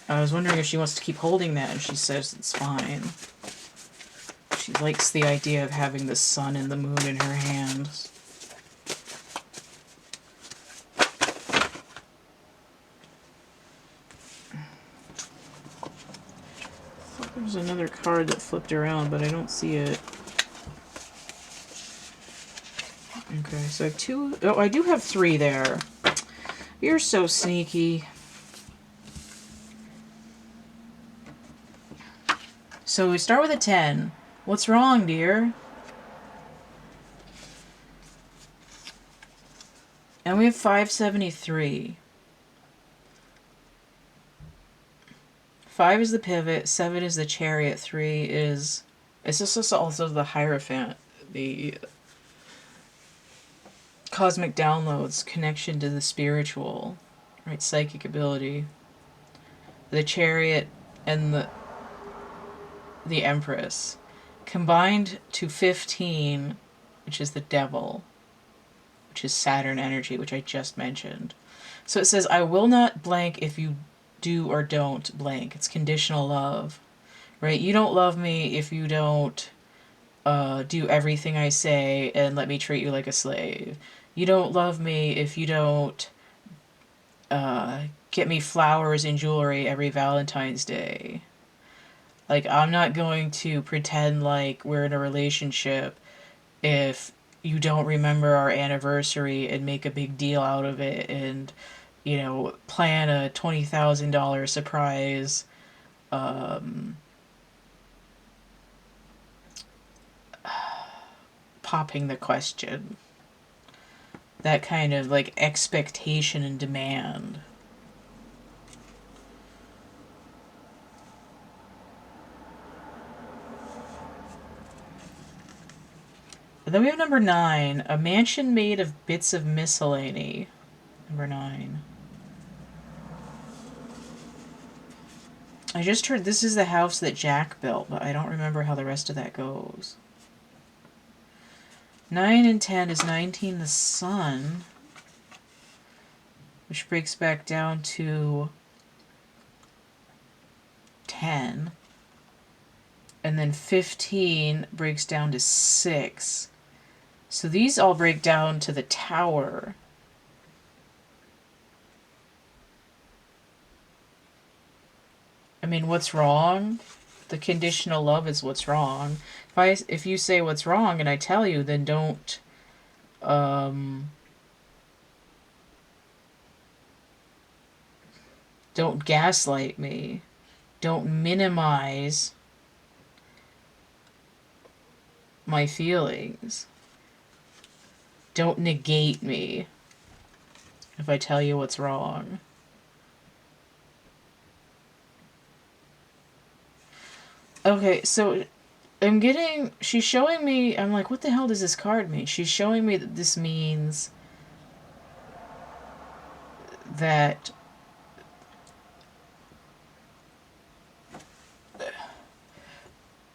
I was wondering if she wants to keep holding that, and she says it's fine. She likes the idea of having the sun and the moon in her hands. There's another card that flipped around, but I don't see it. Okay, so I have 2. Oh, I do have 3 there. You're so sneaky. So we start with a 10. What's wrong, dear? And we have 573. 5 is the pivot, 7 is the chariot, 3 is... It's just also the Hierophant, the cosmic downloads, connection to the spiritual, right? Psychic ability. The chariot and the Empress. Combined to 15, which is the devil, which is Saturn energy, which I just mentioned. So it says, I will not blank if you do or don't blank. It's conditional love, right? You don't love me if you don't do everything I say and let me treat you like a slave. You don't love me if you don't get me flowers and jewelry every Valentine's Day. Like, I'm not going to pretend like we're in a relationship if you don't remember our anniversary and make a big deal out of it and, you know, plan a $20,000 surprise popping the question. That kind of, like, expectation and demand. And then we have number 9, a mansion made of bits of miscellany. Number 9. I just heard this is the house that Jack built, but I don't remember how the rest of that goes. 9 and 10 is 19 the sun, which breaks back down to 10. And then 15 breaks down to 6. So these all break down to the tower. I mean, what's wrong? The conditional love is what's wrong. If you say what's wrong and I tell you, then don't gaslight me. Don't minimize my feelings. Don't negate me if I tell you what's wrong. Okay, so she's showing me, I'm like, what the hell does this card mean? She's showing me that this means that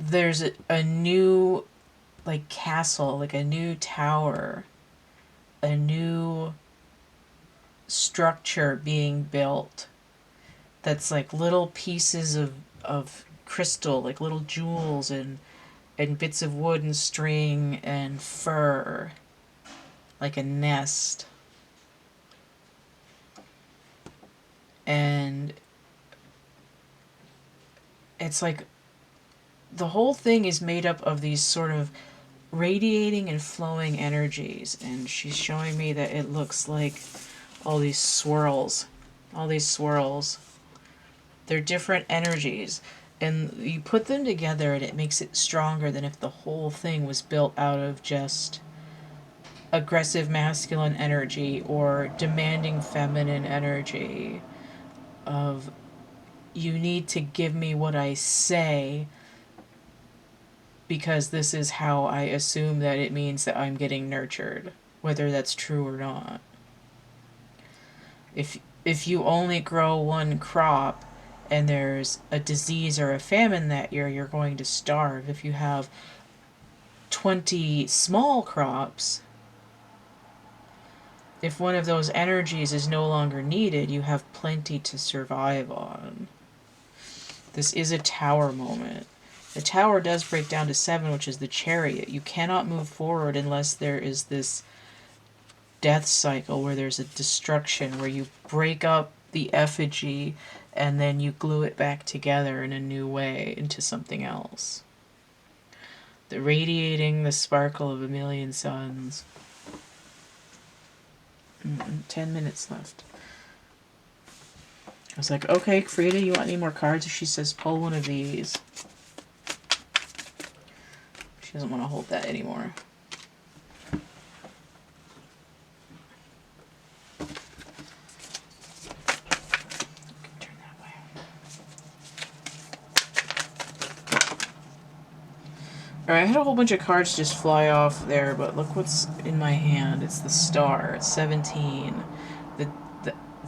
there's a new, like, castle, like a new tower, a new structure being built that's like little pieces of crystal, like little jewels and bits of wood and string and fur, like a nest. And it's like the whole thing is made up of these sort of radiating and flowing energies, and she's showing me that it looks like all these swirls. They're different energies, and you put them together and it makes it stronger than if the whole thing was built out of just aggressive masculine energy or demanding feminine energy of, you need to give me what I say because this is how I assume that it means that I'm getting nurtured, whether that's true or not. If you only grow one crop and there's a disease or a famine that year, you're going to starve. If you have 20 small crops, if one of those energies is no longer needed, you have plenty to survive on. This is a tower moment. The tower does break down to 7, which is the chariot. You cannot move forward unless there is this death cycle where there's a destruction, where you break up the effigy and then you glue it back together in a new way into something else. The radiating the sparkle of a million suns. 10 minutes left. I was like, okay, Frida, you want any more cards? She says, pull one of these. She doesn't want to hold that anymore. Turn that way. Alright, I had a whole bunch of cards just fly off there, but look what's in my hand. It's the star. It's 17.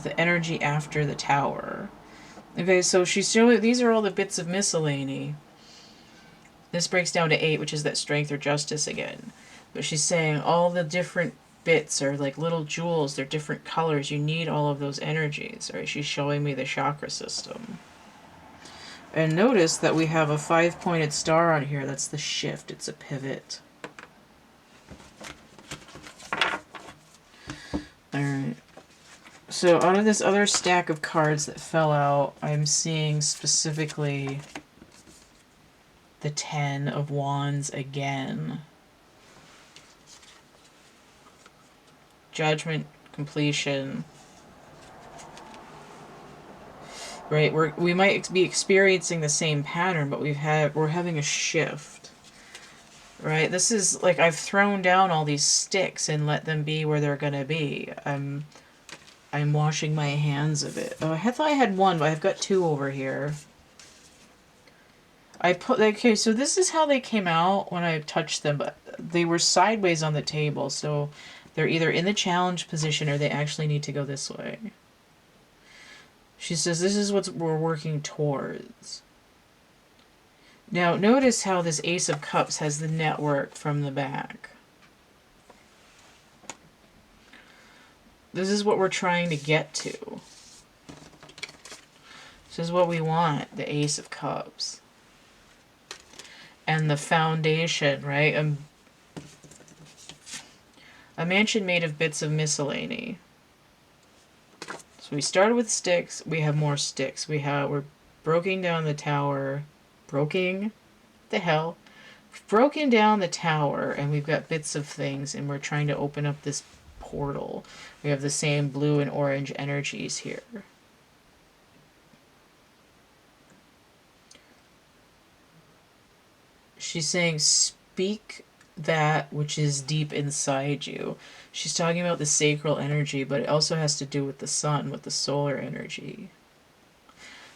The energy after the tower. Okay, so she's showing, these are all the bits of miscellany. This breaks down to 8, which is that strength or justice again. But she's saying all the different bits are like little jewels. They're different colors. You need all of those energies. Right? She's showing me the chakra system. And notice that we have a 5-pointed star on here. That's the shift. It's a pivot. Alright. So out of this other stack of cards that fell out, I'm seeing specifically the 10 of Wands again. Judgment, completion. Right, we might be experiencing the same pattern, but we're having a shift. Right, this is like I've thrown down all these sticks and let them be where they're gonna be. I'm washing my hands of it. Oh, I thought I had one, but I've got 2 over here. Okay, so this is how they came out when I touched them, but they were sideways on the table, so they're either in the challenge position or they actually need to go this way. She says this is what we're working towards. Now, notice how this Ace of Cups has the network from the back. This is what we're trying to get to. This is what we want, the Ace of Cups. And the foundation, right? A mansion made of bits of miscellany. So we started with sticks, we have more sticks. We're broken down the tower. Broken down the tower, and we've got bits of things, and we're trying to open up this portal. We have the same blue and orange energies here. She's saying, speak that which is deep inside you. She's talking about the sacral energy, but it also has to do with the sun, with the solar energy.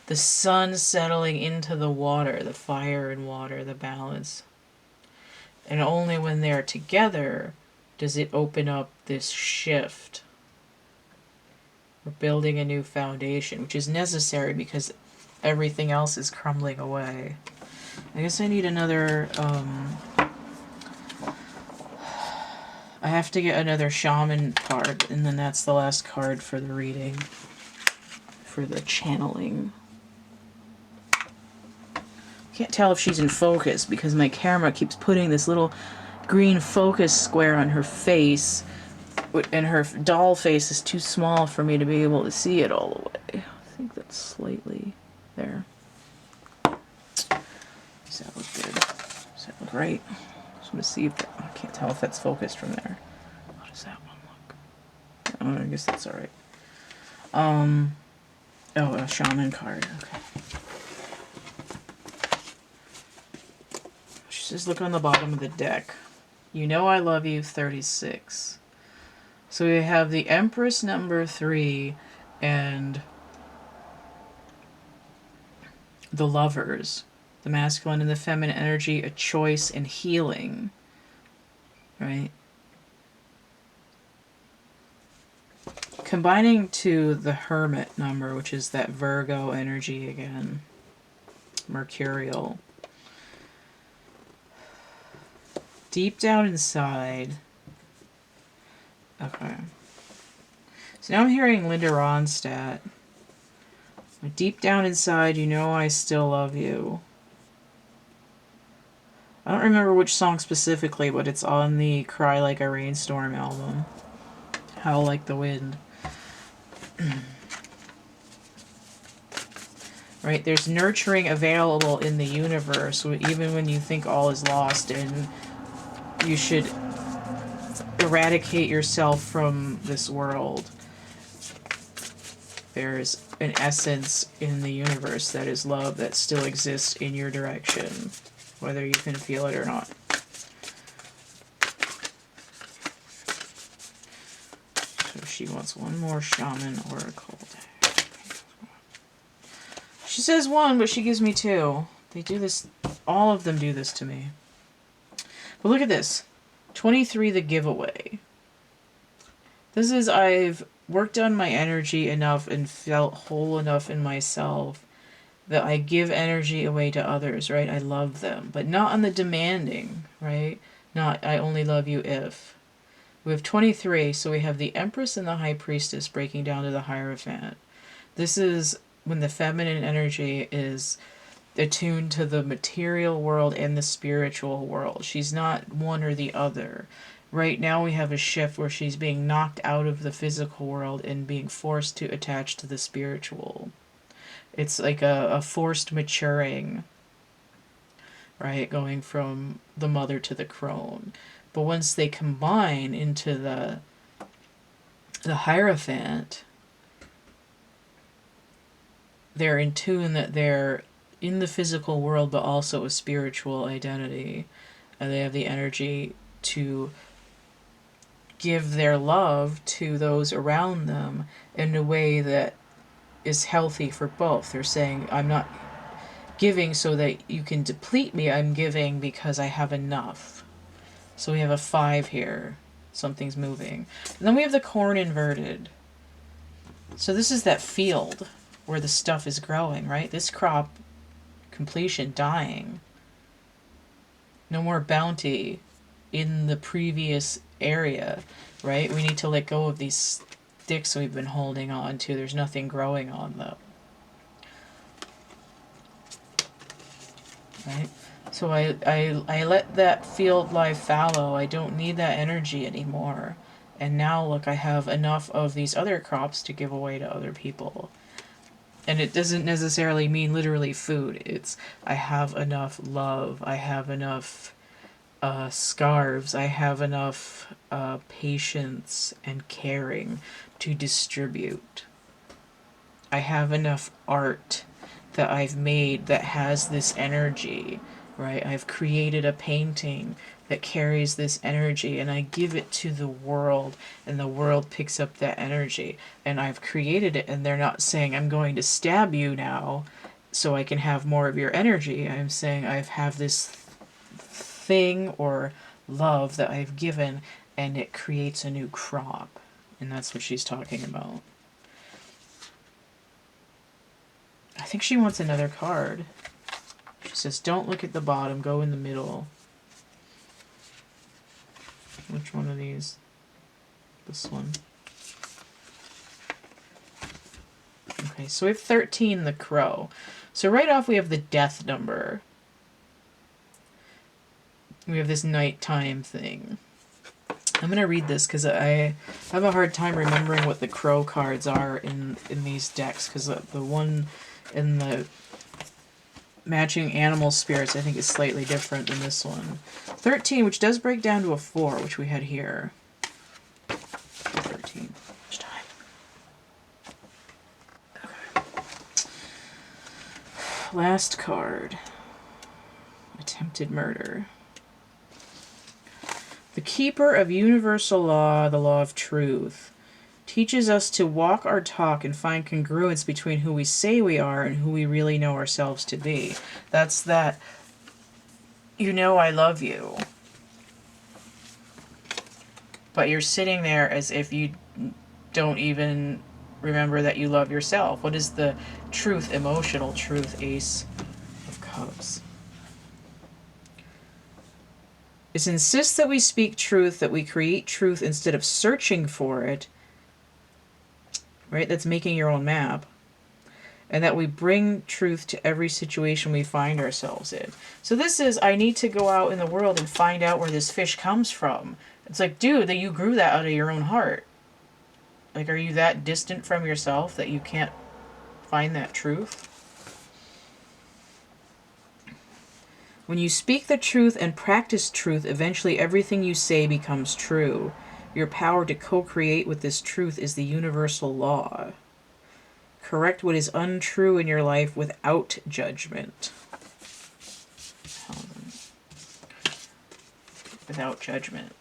The sun settling into the water, the fire and water, the balance. And only when they're together does it open up this shift. We're building a new foundation, which is necessary because everything else is crumbling away. I guess I need another, I have to get another shaman card, and then that's the last card for the reading, for the channeling. Can't tell if she's in focus because my camera keeps putting this little green focus square on her face, and her doll face is too small for me to be able to see it all the way. I think that's slightly there. Does that look good? Does that look right? Just want to see if that, I can't tell if that's focused from there. How does that one look? Oh, I guess that's alright. Oh, a shaman card. Okay. She says, look on the bottom of the deck. You know I love you, 36. So we have the Empress number 3 and the Lovers. The masculine and the feminine energy, a choice and healing. Right? Combining to the Hermit number, which is that Virgo energy again. Mercurial. Deep down inside. Okay. So now I'm hearing Linda Ronstadt. Deep down inside, you know I still love you. I don't remember which song specifically, but it's on the Cry Like a Rainstorm album. Howl Like the Wind. right? There's nurturing available in the universe, even when you think all is lost and you should eradicate yourself from this world. There's an essence in the universe that is love that still exists in your direction, whether you can feel it or not. So she wants one more shaman oracle deck. She says one, but she gives me two. They do this, all of them do this to me. But look at this. 23, the giveaway. This is, I've worked on my energy enough and felt whole enough in myself that I give energy away to others, right? I love them, but not on the demanding, right? Not, I only love you if. We have 23, so we have the Empress and the High Priestess breaking down to the Hierophant. This is when the feminine energy is attuned to the material world and the spiritual world. She's not one or the other. Right now we have a shift where she's being knocked out of the physical world and being forced to attach to the spiritual. It's like a forced maturing, right? Going from the mother to the crone. But once they combine into the Hierophant, they're in tune that they're in the physical world, but also a spiritual identity. And they have the energy to give their love to those around them in a way that is healthy for both. They're saying, I'm not giving so that you can deplete me. I'm giving because I have enough. So we have a 5 here. Something's moving. And then we have the corn inverted. So this is that field where the stuff is growing, right? This crop completion, dying. No more bounty in the previous area, right? We need to let go of these sticks we've been holding on to. There's nothing growing on them. Right? So I let that field lie fallow. I don't need that energy anymore. And now, look, I have enough of these other crops to give away to other people. And it doesn't necessarily mean literally food. It's, I have enough love. I have enough scarves. I have enough patience and caring to distribute. I have enough art that I've made that has this energy, right? I've created a painting that carries this energy and I give it to the world and the world picks up that energy and I've created it, and they're not saying I'm going to stab you now so I can have more of your energy. I'm saying I have this thing or love that I've given and it creates a new crop. And that's what she's talking about. I think she wants another card. She says, don't look at the bottom, go in the middle. Which one of these? This one. Okay, so we have 13, the crow. So right off we have the death number. We have this nighttime thing. I'm going to read this because I have a hard time remembering what the crow cards are in these decks, because the one in the matching animal spirits I think is slightly different than this one. 13, which does break down to a 4, which we had here. 13. Which time? Okay. Last card. Attempted murder. The keeper of universal law, the law of truth, teaches us to walk our talk and find congruence between who we say we are and who we really know ourselves to be. That's that, you know I love you, but you're sitting there as if you don't even remember that you love yourself. What is the truth, emotional truth, Ace of Cups? It insists that we speak truth, that we create truth instead of searching for it, right? That's making your own map. And that we bring truth to every situation we find ourselves in. So this is, I need to go out in the world and find out where this fish comes from. It's like, dude, that you grew that out of your own heart. Like, are you that distant from yourself that you can't find that truth? When you speak the truth and practice truth, eventually everything you say becomes true. Your power to co-create with this truth is the universal law. Correct what is untrue in your life without judgment. Without judgment.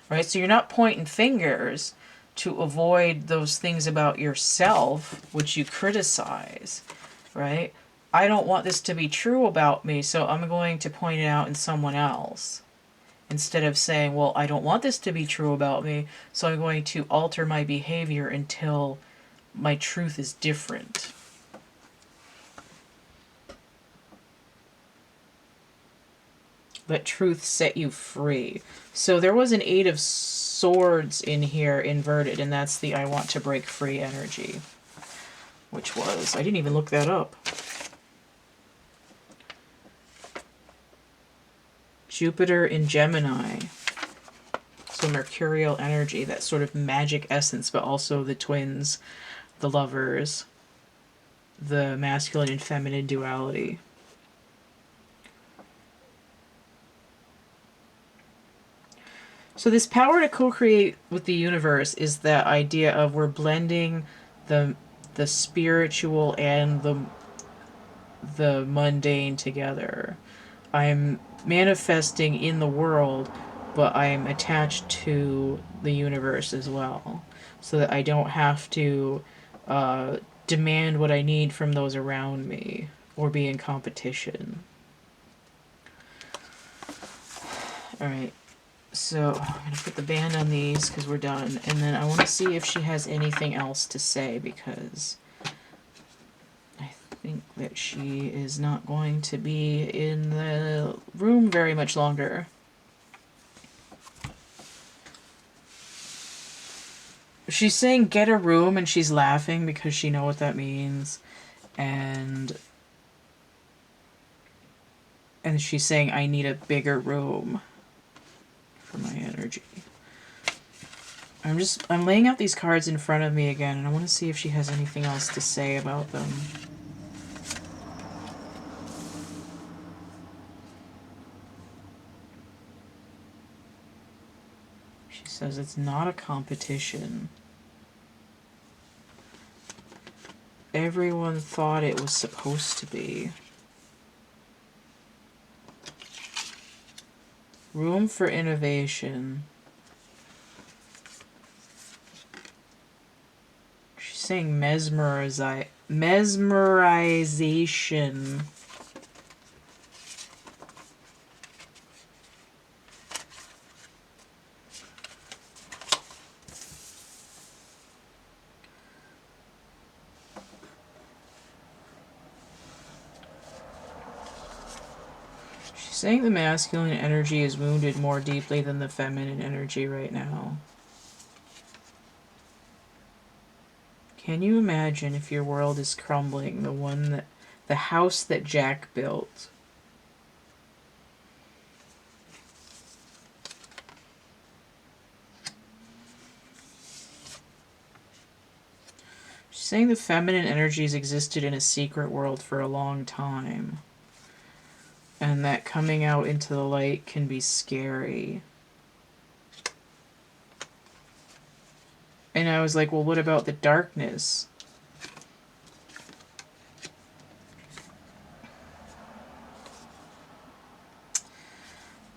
Right? So you're not pointing fingers to avoid those things about yourself which you criticize, right? I don't want this to be true about me, so I'm going to point it out in someone else. Instead of saying, well, I don't want this to be true about me, so I'm going to alter my behavior until my truth is different. Let truth set you free. So there was an 8 of Swords in here inverted, and that's the I want to break free energy. Which was, I didn't even look that up. Jupiter in Gemini. So mercurial energy, that sort of magic essence, but also the twins, the lovers, the masculine and feminine duality. So this power to co-create with the universe is that idea of we're blending the spiritual and the mundane together. I'm manifesting in the world, but I'm attached to the universe as well, so that I don't have to demand what I need from those around me or be in competition. All right. So I'm going to put the band on these because we're done. And then I want to see if she has anything else to say, because I think that she is not going to be in the room very much longer. She's saying get a room, and she's laughing because she knows what that means. And she's saying I need a bigger room for my energy. I'm laying out these cards in front of me again, and I want to see if she has anything else to say about them. She says it's not a competition. Everyone thought it was supposed to be. Room for innovation. She's saying mesmerization. She's saying the masculine energy is wounded more deeply than the feminine energy right now. Can you imagine if your world is crumbling, the house that Jack built? She's saying the feminine energies existed in a secret world for a long time, and that coming out into the light can be scary. And I was like, well, what about the darkness?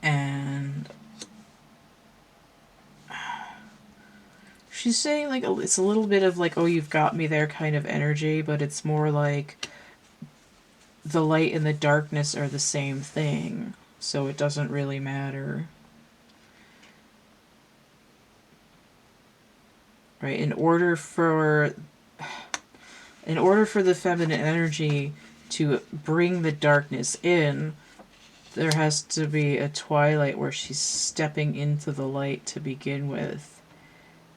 And she's saying, like, it's a little bit of like, oh, you've got me there kind of energy, but it's more like the light and the darkness are the same thing, so it doesn't really matter. Right? In order for the feminine energy to bring the darkness in, there has to be a twilight where she's stepping into the light to begin with,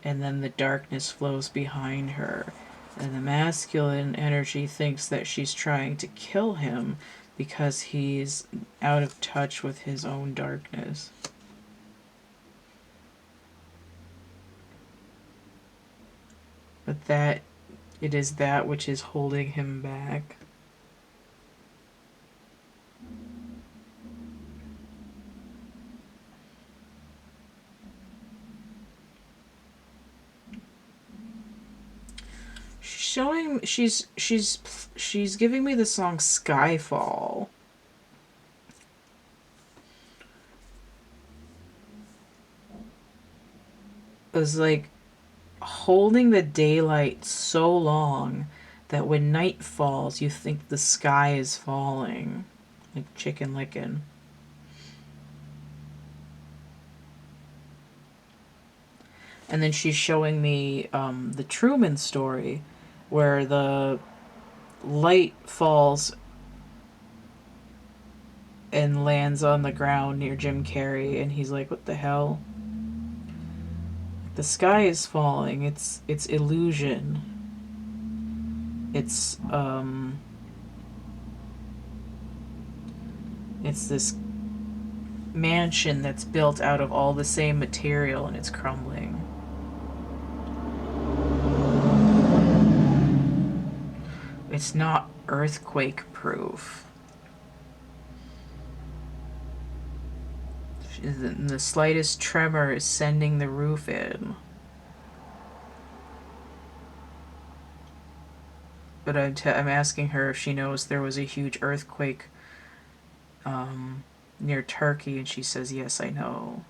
and then the darkness flows behind her. And the masculine energy thinks that she's trying to kill him because he's out of touch with his own darkness. But that it is that which is holding him back. showing, she's giving me the song Skyfall. It was like holding the daylight so long that when night falls, you think the sky is falling. Like Chicken Licken. And then she's showing me the Truman story, where the light falls and lands on the ground near Jim Carrey, and he's like, what the hell? The sky is falling. It's illusion. It's this mansion that's built out of all the same material, and it's crumbling. It's not earthquake proof. The slightest tremor is sending the roof in. But I'm asking her if she knows there was a huge earthquake near Turkey, and she says, yes, I know.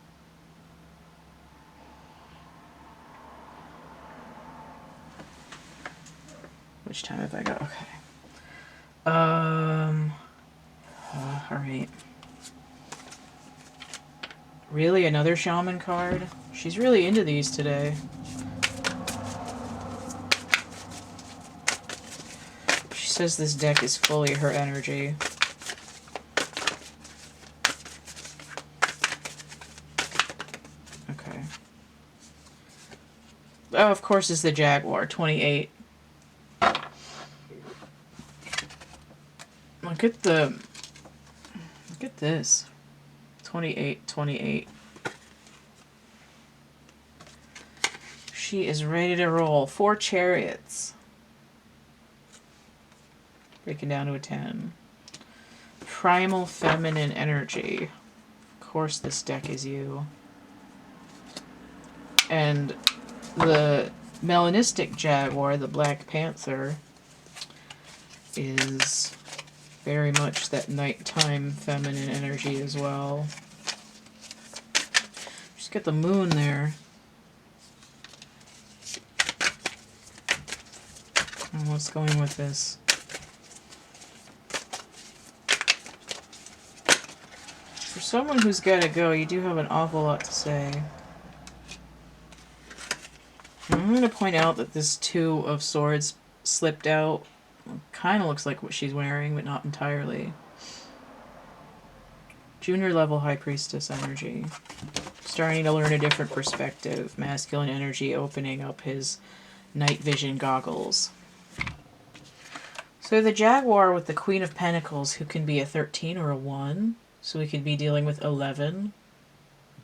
Which time have I got? Okay. Alright. Really? Another shaman card? She's really into these today. She says this deck is fully her energy. Okay. Oh, of course it's the Jaguar, 28. Look at this. 28, 28. She is ready to roll. 4 chariots. Breaking down to a 10. Primal feminine energy. Of course this deck is you. And the melanistic jaguar, the Black Panther, is very much that nighttime feminine energy as well. Just got the moon there. And what's going with this? For someone who's got to go, you do have an awful lot to say. I'm going to point out that this 2 of Swords slipped out. Kind of looks like what she's wearing, but not entirely. Junior level High Priestess energy. Starting to learn a different perspective. Masculine energy opening up his night vision goggles. So the Jaguar with the Queen of Pentacles, who can be a 13 or a 1. So we could be dealing with 11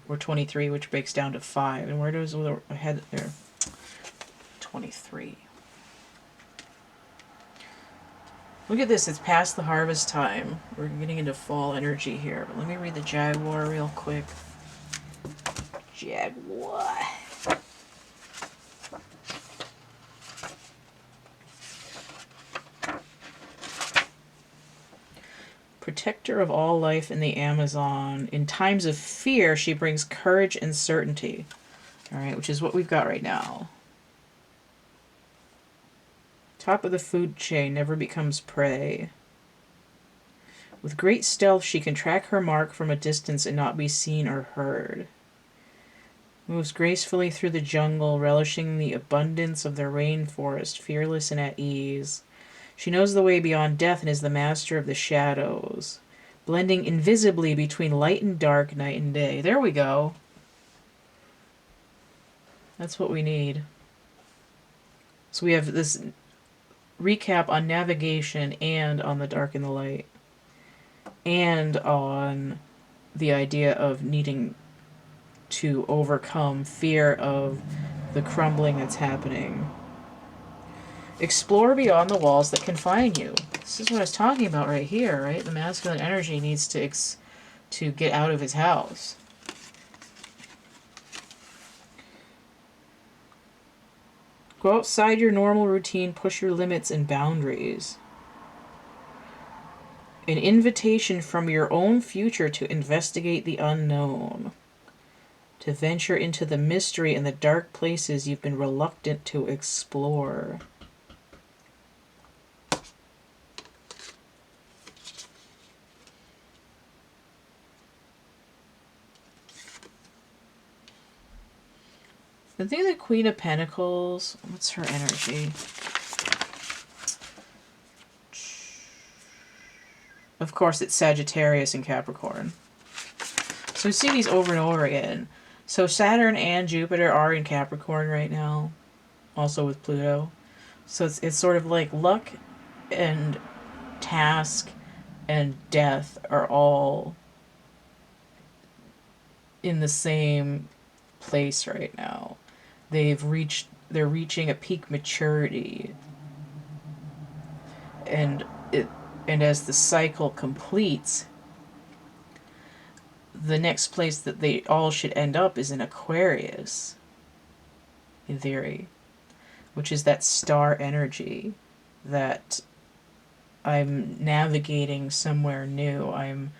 or 23, which breaks down to 5. And where does the head there? 23. Look at this, it's past the harvest time. We're getting into fall energy here. But let me read the Jaguar real quick. Jaguar. Protector of all life in the Amazon. In times of fear, she brings courage and certainty. Alright, which is what we've got right now. Top of the food chain, never becomes prey. With great stealth, she can track her mark from a distance and not be seen or heard. Moves gracefully through the jungle, relishing the abundance of the rainforest, fearless and at ease. She knows the way beyond death and is the master of the shadows, blending invisibly between light and dark, night and day. There we go. That's what we need. So we have this recap on navigation and on the dark and the light, and on the idea of needing to overcome fear of the crumbling that's happening. Explore beyond the walls that confine you. This is what I was talking about right here, right? The masculine energy needs to get out of his house. Go outside your normal routine, push your limits and boundaries. An invitation from your own future to investigate the unknown. To venture into the mystery and the dark places you've been reluctant to explore. I think the Queen of Pentacles, what's her energy? Of course, it's Sagittarius and Capricorn. So we see these over and over again. So Saturn and Jupiter are in Capricorn right now, also with Pluto. So it's sort of like luck and task and death are all in the same place right now. They're reaching a peak maturity. And as the cycle completes, the next place that they all should end up is in Aquarius, in theory, which is that star energy that I'm navigating somewhere new. I'm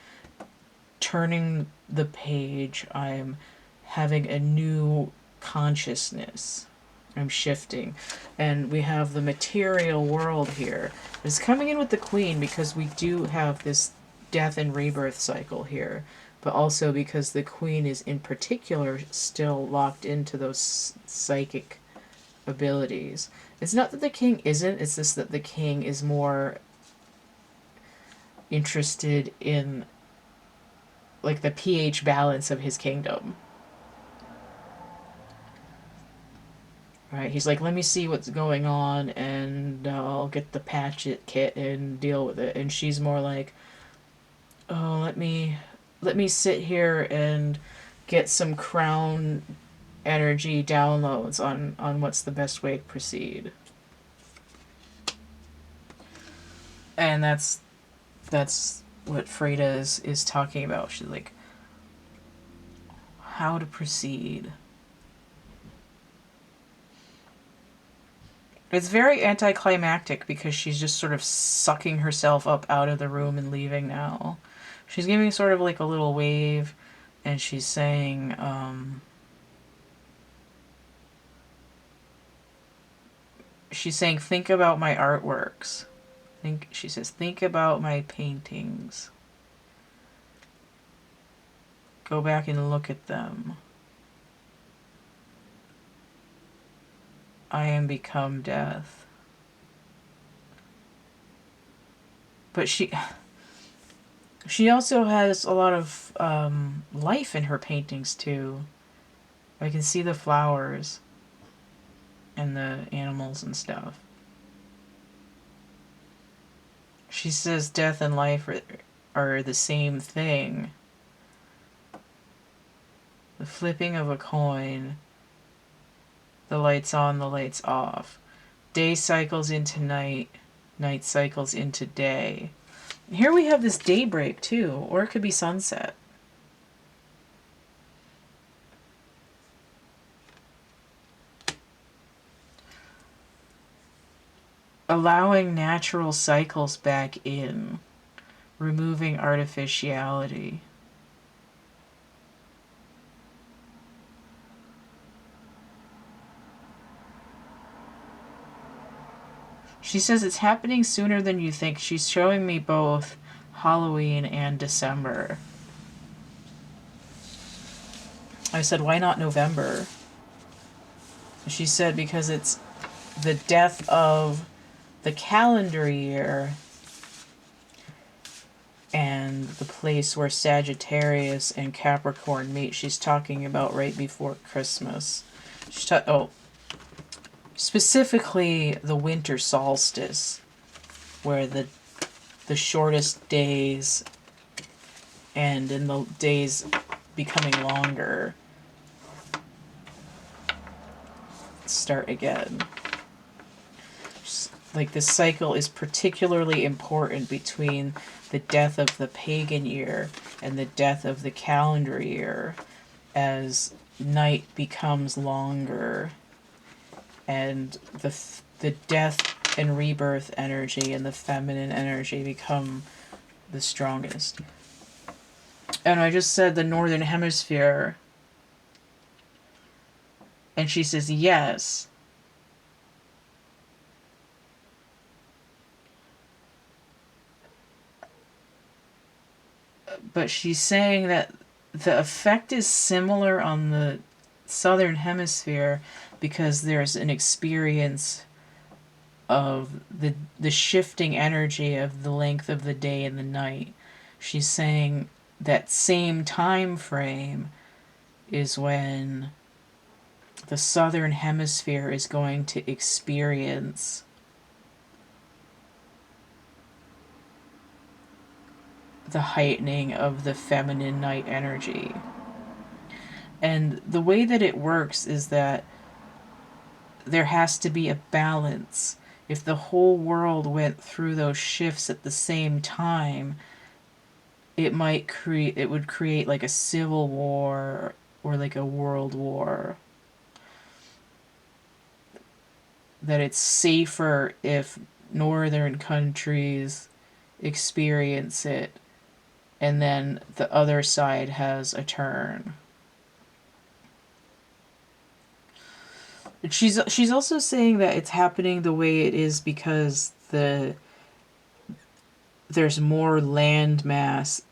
turning the page. I'm having a new consciousness. I'm shifting. And we have the material world here. It's coming in with the Queen because we do have this death and rebirth cycle here, but also because the Queen is in particular still locked into those psychic abilities. It's not that the King isn't, it's just that the King is more interested in like the pH balance of his kingdom. Right? He's like, let me see what's going on and I'll get the patchet kit and deal with it. And she's more like, oh, let me sit here and get some crown energy downloads on what's the best way to proceed. And that's what Frida is talking about. She's like, how to proceed. It's very anticlimactic because she's just sort of sucking herself up out of the room and leaving now. She's giving sort of like a little wave and she's saying, think about my artworks. She says, think about my paintings. Go back and look at them. I am become death. But she also has a lot of life in her paintings too. I can see the flowers and the animals and stuff. She says death and life are the same thing. The flipping of a coin. The lights on, the lights off. Day cycles into night. Night cycles into day. Here we have this daybreak too, or it could be sunset. Allowing natural cycles back in. Removing artificiality. She says it's happening sooner than you think. She's showing me both Halloween and December. I said, why not November? She said because it's the death of the calendar year and the place where Sagittarius and Capricorn meet. She's talking about right before Christmas. Specifically the winter solstice, where the shortest days and in the days becoming longer start again. Like this cycle is particularly important between the death of the pagan year and the death of the calendar year, as night becomes longer and the death and rebirth energy and the feminine energy become the strongest. And I just said the northern hemisphere, and she says yes. But she's saying that the effect is similar on the southern hemisphere because there's an experience of the shifting energy of the length of the day and the night. She's saying that same time frame is when the southern hemisphere is going to experience the heightening of the feminine night energy. And the way that it works is that there has to be a balance. If the whole world went through those shifts at the same time, it would create like a civil war or like a world war. That it's safer if northern countries experience it and then the other side has a turn. She's also saying that it's happening the way it is because there's more land mass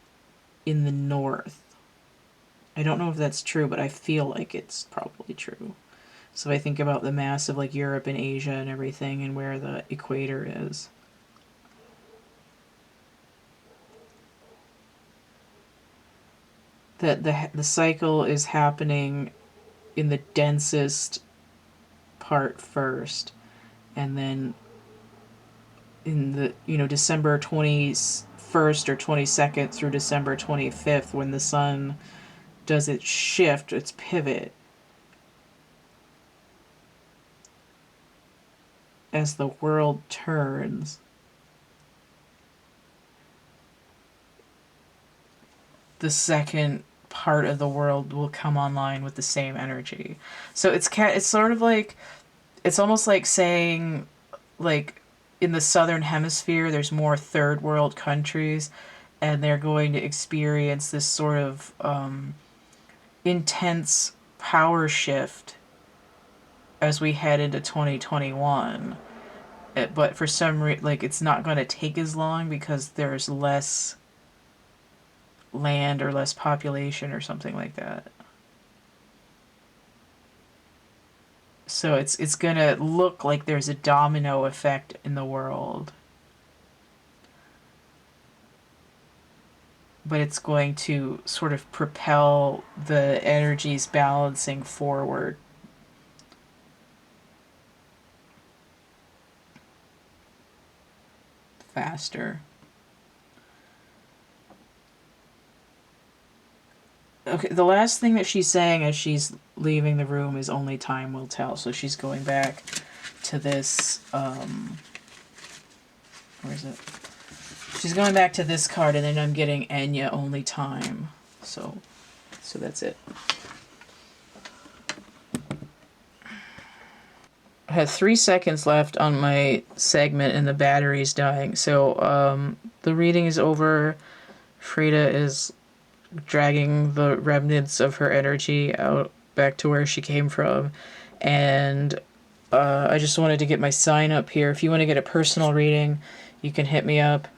in the north. I don't know if that's true, but I feel like it's probably true. So I think about the mass of like Europe and Asia and everything and where the equator is. That the cycle is happening in the densest part first, and then in the December 21st or 22nd through December 25th, when the sun does its shift, its pivot, as the world turns, the second part of the world will come online with the same energy. So it's sort of like, it's almost like saying, like, in the southern hemisphere there's more third world countries and they're going to experience this sort of intense power shift as we head into 2021. But for some reason, like, it's not going to take as long because there's less land or less population or something like that. So it's going to look like there's a domino effect in the world. But it's going to sort of propel the energies balancing forward. Faster. Okay, the last thing that she's saying as she's leaving the room is only time will tell. So she's going back to this, where is it? She's going back to this card, and then I'm getting Enya, only time. So that's it. I have 3 seconds left on my segment, and the battery's dying. So the reading is over. Frida is dragging the remnants of her energy out back to where she came from. And I just wanted to get my sign up here. If you want to get a personal reading, you can hit me up.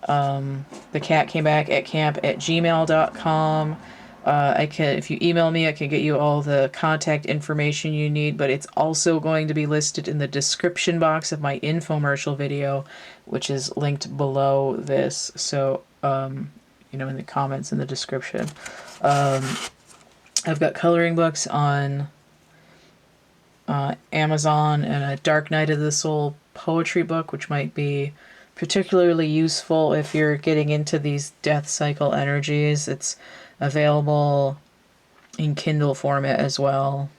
The cat came back at camp@gmail.com. If you email me, I can get you all the contact information you need, but it's also going to be listed in the description box of my infomercial video, which is linked below this. So, in the comments in the description. I've got coloring books on Amazon and a Dark Night of the Soul poetry book, which might be particularly useful if you're getting into these death cycle energies. It's available in Kindle format as well.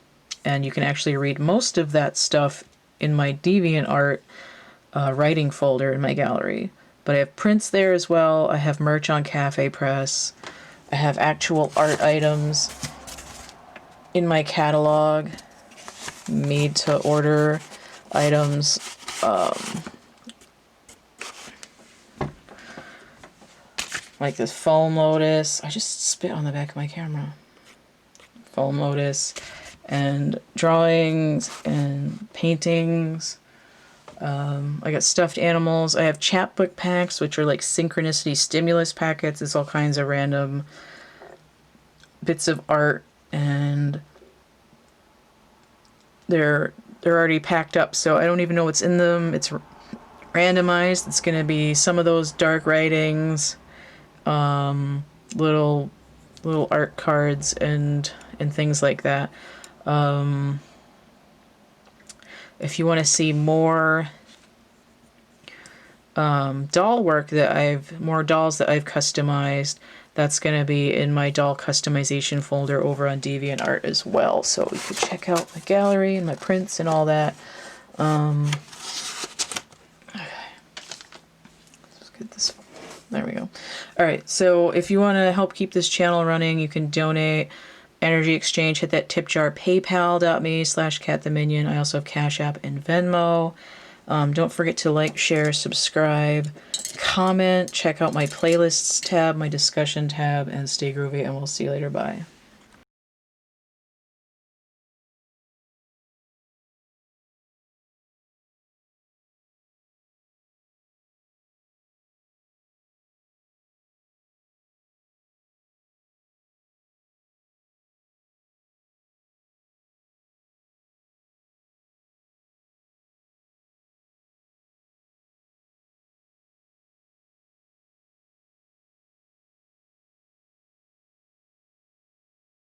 And you can actually read most of that stuff in my DeviantArt writing folder in my gallery. But I have prints there as well. I have merch on Cafe Press. I have actual art items in my catalog. made to order items. Like this foam lotus. I just spit on the back of my camera. Foam lotus and drawings and paintings. I got stuffed animals. I have chapbook packs, which are like synchronicity stimulus packets. It's all kinds of random bits of art, and they're already packed up, so I don't even know what's in them. It's randomized. It's going to be some of those dark writings, little art cards and things like that. If you want to see more doll work that more dolls that I've customized, that's going to be in my doll customization folder over on DeviantArt as well. So you can check out my gallery and my prints and all that. Let's get this. There we go. All right. So if you want to help keep this channel running, you can donate. Energy exchange, hit that tip jar, paypal.me/cattheminion. I also have Cash App and Venmo. Don't forget to like, share, subscribe, comment, check out my playlists tab, my discussion tab, and stay groovy, and we'll see you later. Bye.